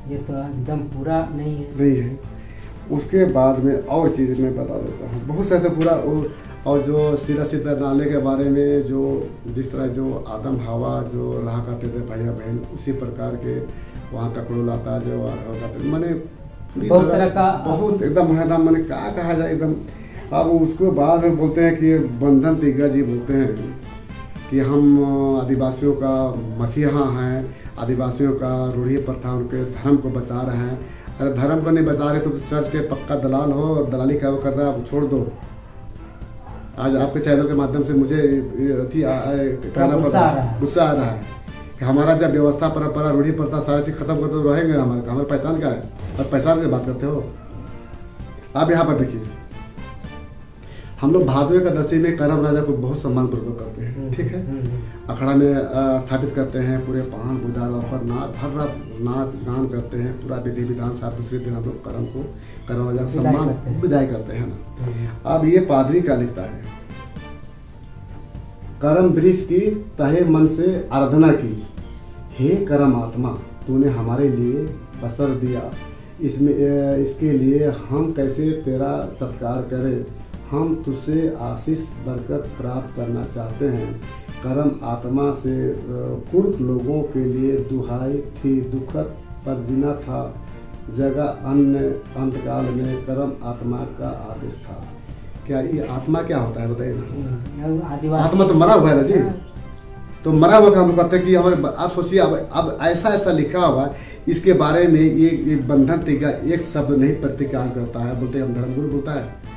ये तो एकदम पूरा नहीं है। उसके बाद में और चीज़ मैं बता देता हूँ, बहुत से पूरा। और जो सीधा नाले के बारे में, जो जिस तरह जो आदम हवा जो रहा करते थे भैया बहन, उसी प्रकार के वहाँ कपड़ों लाता जो मैंने बहुत तरह का बहुत एकदम मैंने क्या कहा जाए एकदम। अब उसको बाद में बोलते हैं कि बंधन तिग्गा जी बोलते हैं कि हम आदिवासियों का मसीहा हैं, आदिवासियों का रूढ़ी प्रथा उनके धर्म को बचा रहे हैं। अरे धर्म को नहीं बचा रहे तो चर्च के पक्का दलाल हो और दलाली का वो कर रहा है, आप छोड़ दो। आज आपके चैनल के माध्यम से मुझे गुस्सा आ रहा है कि हमारा जब व्यवस्था परंपरा रूढ़ी प्रथा सारी चीज खत्म करते तो रहेंगे हमारे पहचान का है, और पहचान की बात करते हो। आप यहाँ पर देखिए, हम लोग भादों एकादशी में करम राजा को बहुत सम्मान पूर्वक करते हैं, ठीक है। अखड़ा में स्थापित करते हैं, पूरे पान पूजा पर हर रात नाच गान करते हैं, पूरा विधि विधान साथ। दूसरे दिन हम लोग करम राजा का सम्मान विदाई करते हैं ना। अब ये पादरी क्या लिखता है, करम वृक्ष की तहे मन से आराधना की, हे करम आत्मा तूने हमारे लिए बसर दिया, इसके लिए हम कैसे तेरा सत्कार करें। हम तुझसे आशीष बरकत प्राप्त करना चाहते हैं। करम आत्मा से कुर्क लोगों के लिए दुहाई थी, दुखद पर जीना था जगह अन्य अंतकाल में करम आत्मा का आदेश था। क्या ये आत्मा क्या होता है बताइए? आत्मा तो मरा हुआ है ना जी, तो मरा हुआ का हम कहते हैं कि हमारे, आप सोचिए अब ऐसा लिखा हुआ इसके बारे में ये बंधन तिग्गा एक शब्द नहीं प्रतिकार करता है, बोलते हम धर्मगुरु बोलता है।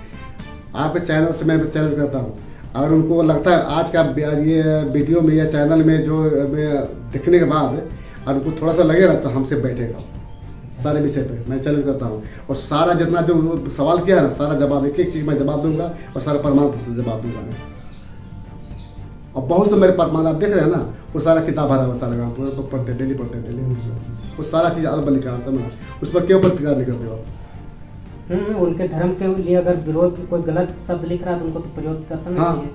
आपके चैनल से मैं चैलेंज करता हूँ, अगर उनको लगता है आज का ये वीडियो में या चैनल में जो देखने के बाद और उनको थोड़ा सा लगेगा तो हमसे बैठेगा। सारे विषय पे मैं चैलेंज करता हूँ। और सारा जितना जो सवाल किया है ना, सारा जवाब एक एक चीज मैं जवाब दूंगा और सारा प्रमाण से जवाब दूंगा मैं। और बहुत से मेरे प्रमाण आप देख रहे हैं ना, वो सारा किताब भरा हुआ सारा गाँव पूरा पढ़ते डेली वो सारा चीज अलग लिखा है समझ, उस पर क्यों प्रतिकार नहीं करते हो आप? उनके धर्म के लिए अगर विरोध कोई गलत शब्द लिख रहा है तो उनको तो प्रयोग करता नहीं हाँ, चाहिए।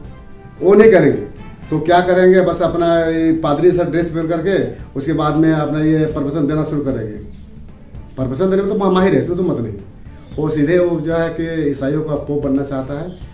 वो नहीं करेंगे तो क्या करेंगे, बस अपना ये पादरी सा ड्रेस पहन करके उसके बाद में अपना ये परमिशन देना शुरू करेंगे। परमिशन देने में तो माहिर है, इसमें तो मत नहीं। वो सीधे वो जो है कि ईसाइयों का पोप बनना चाहता है।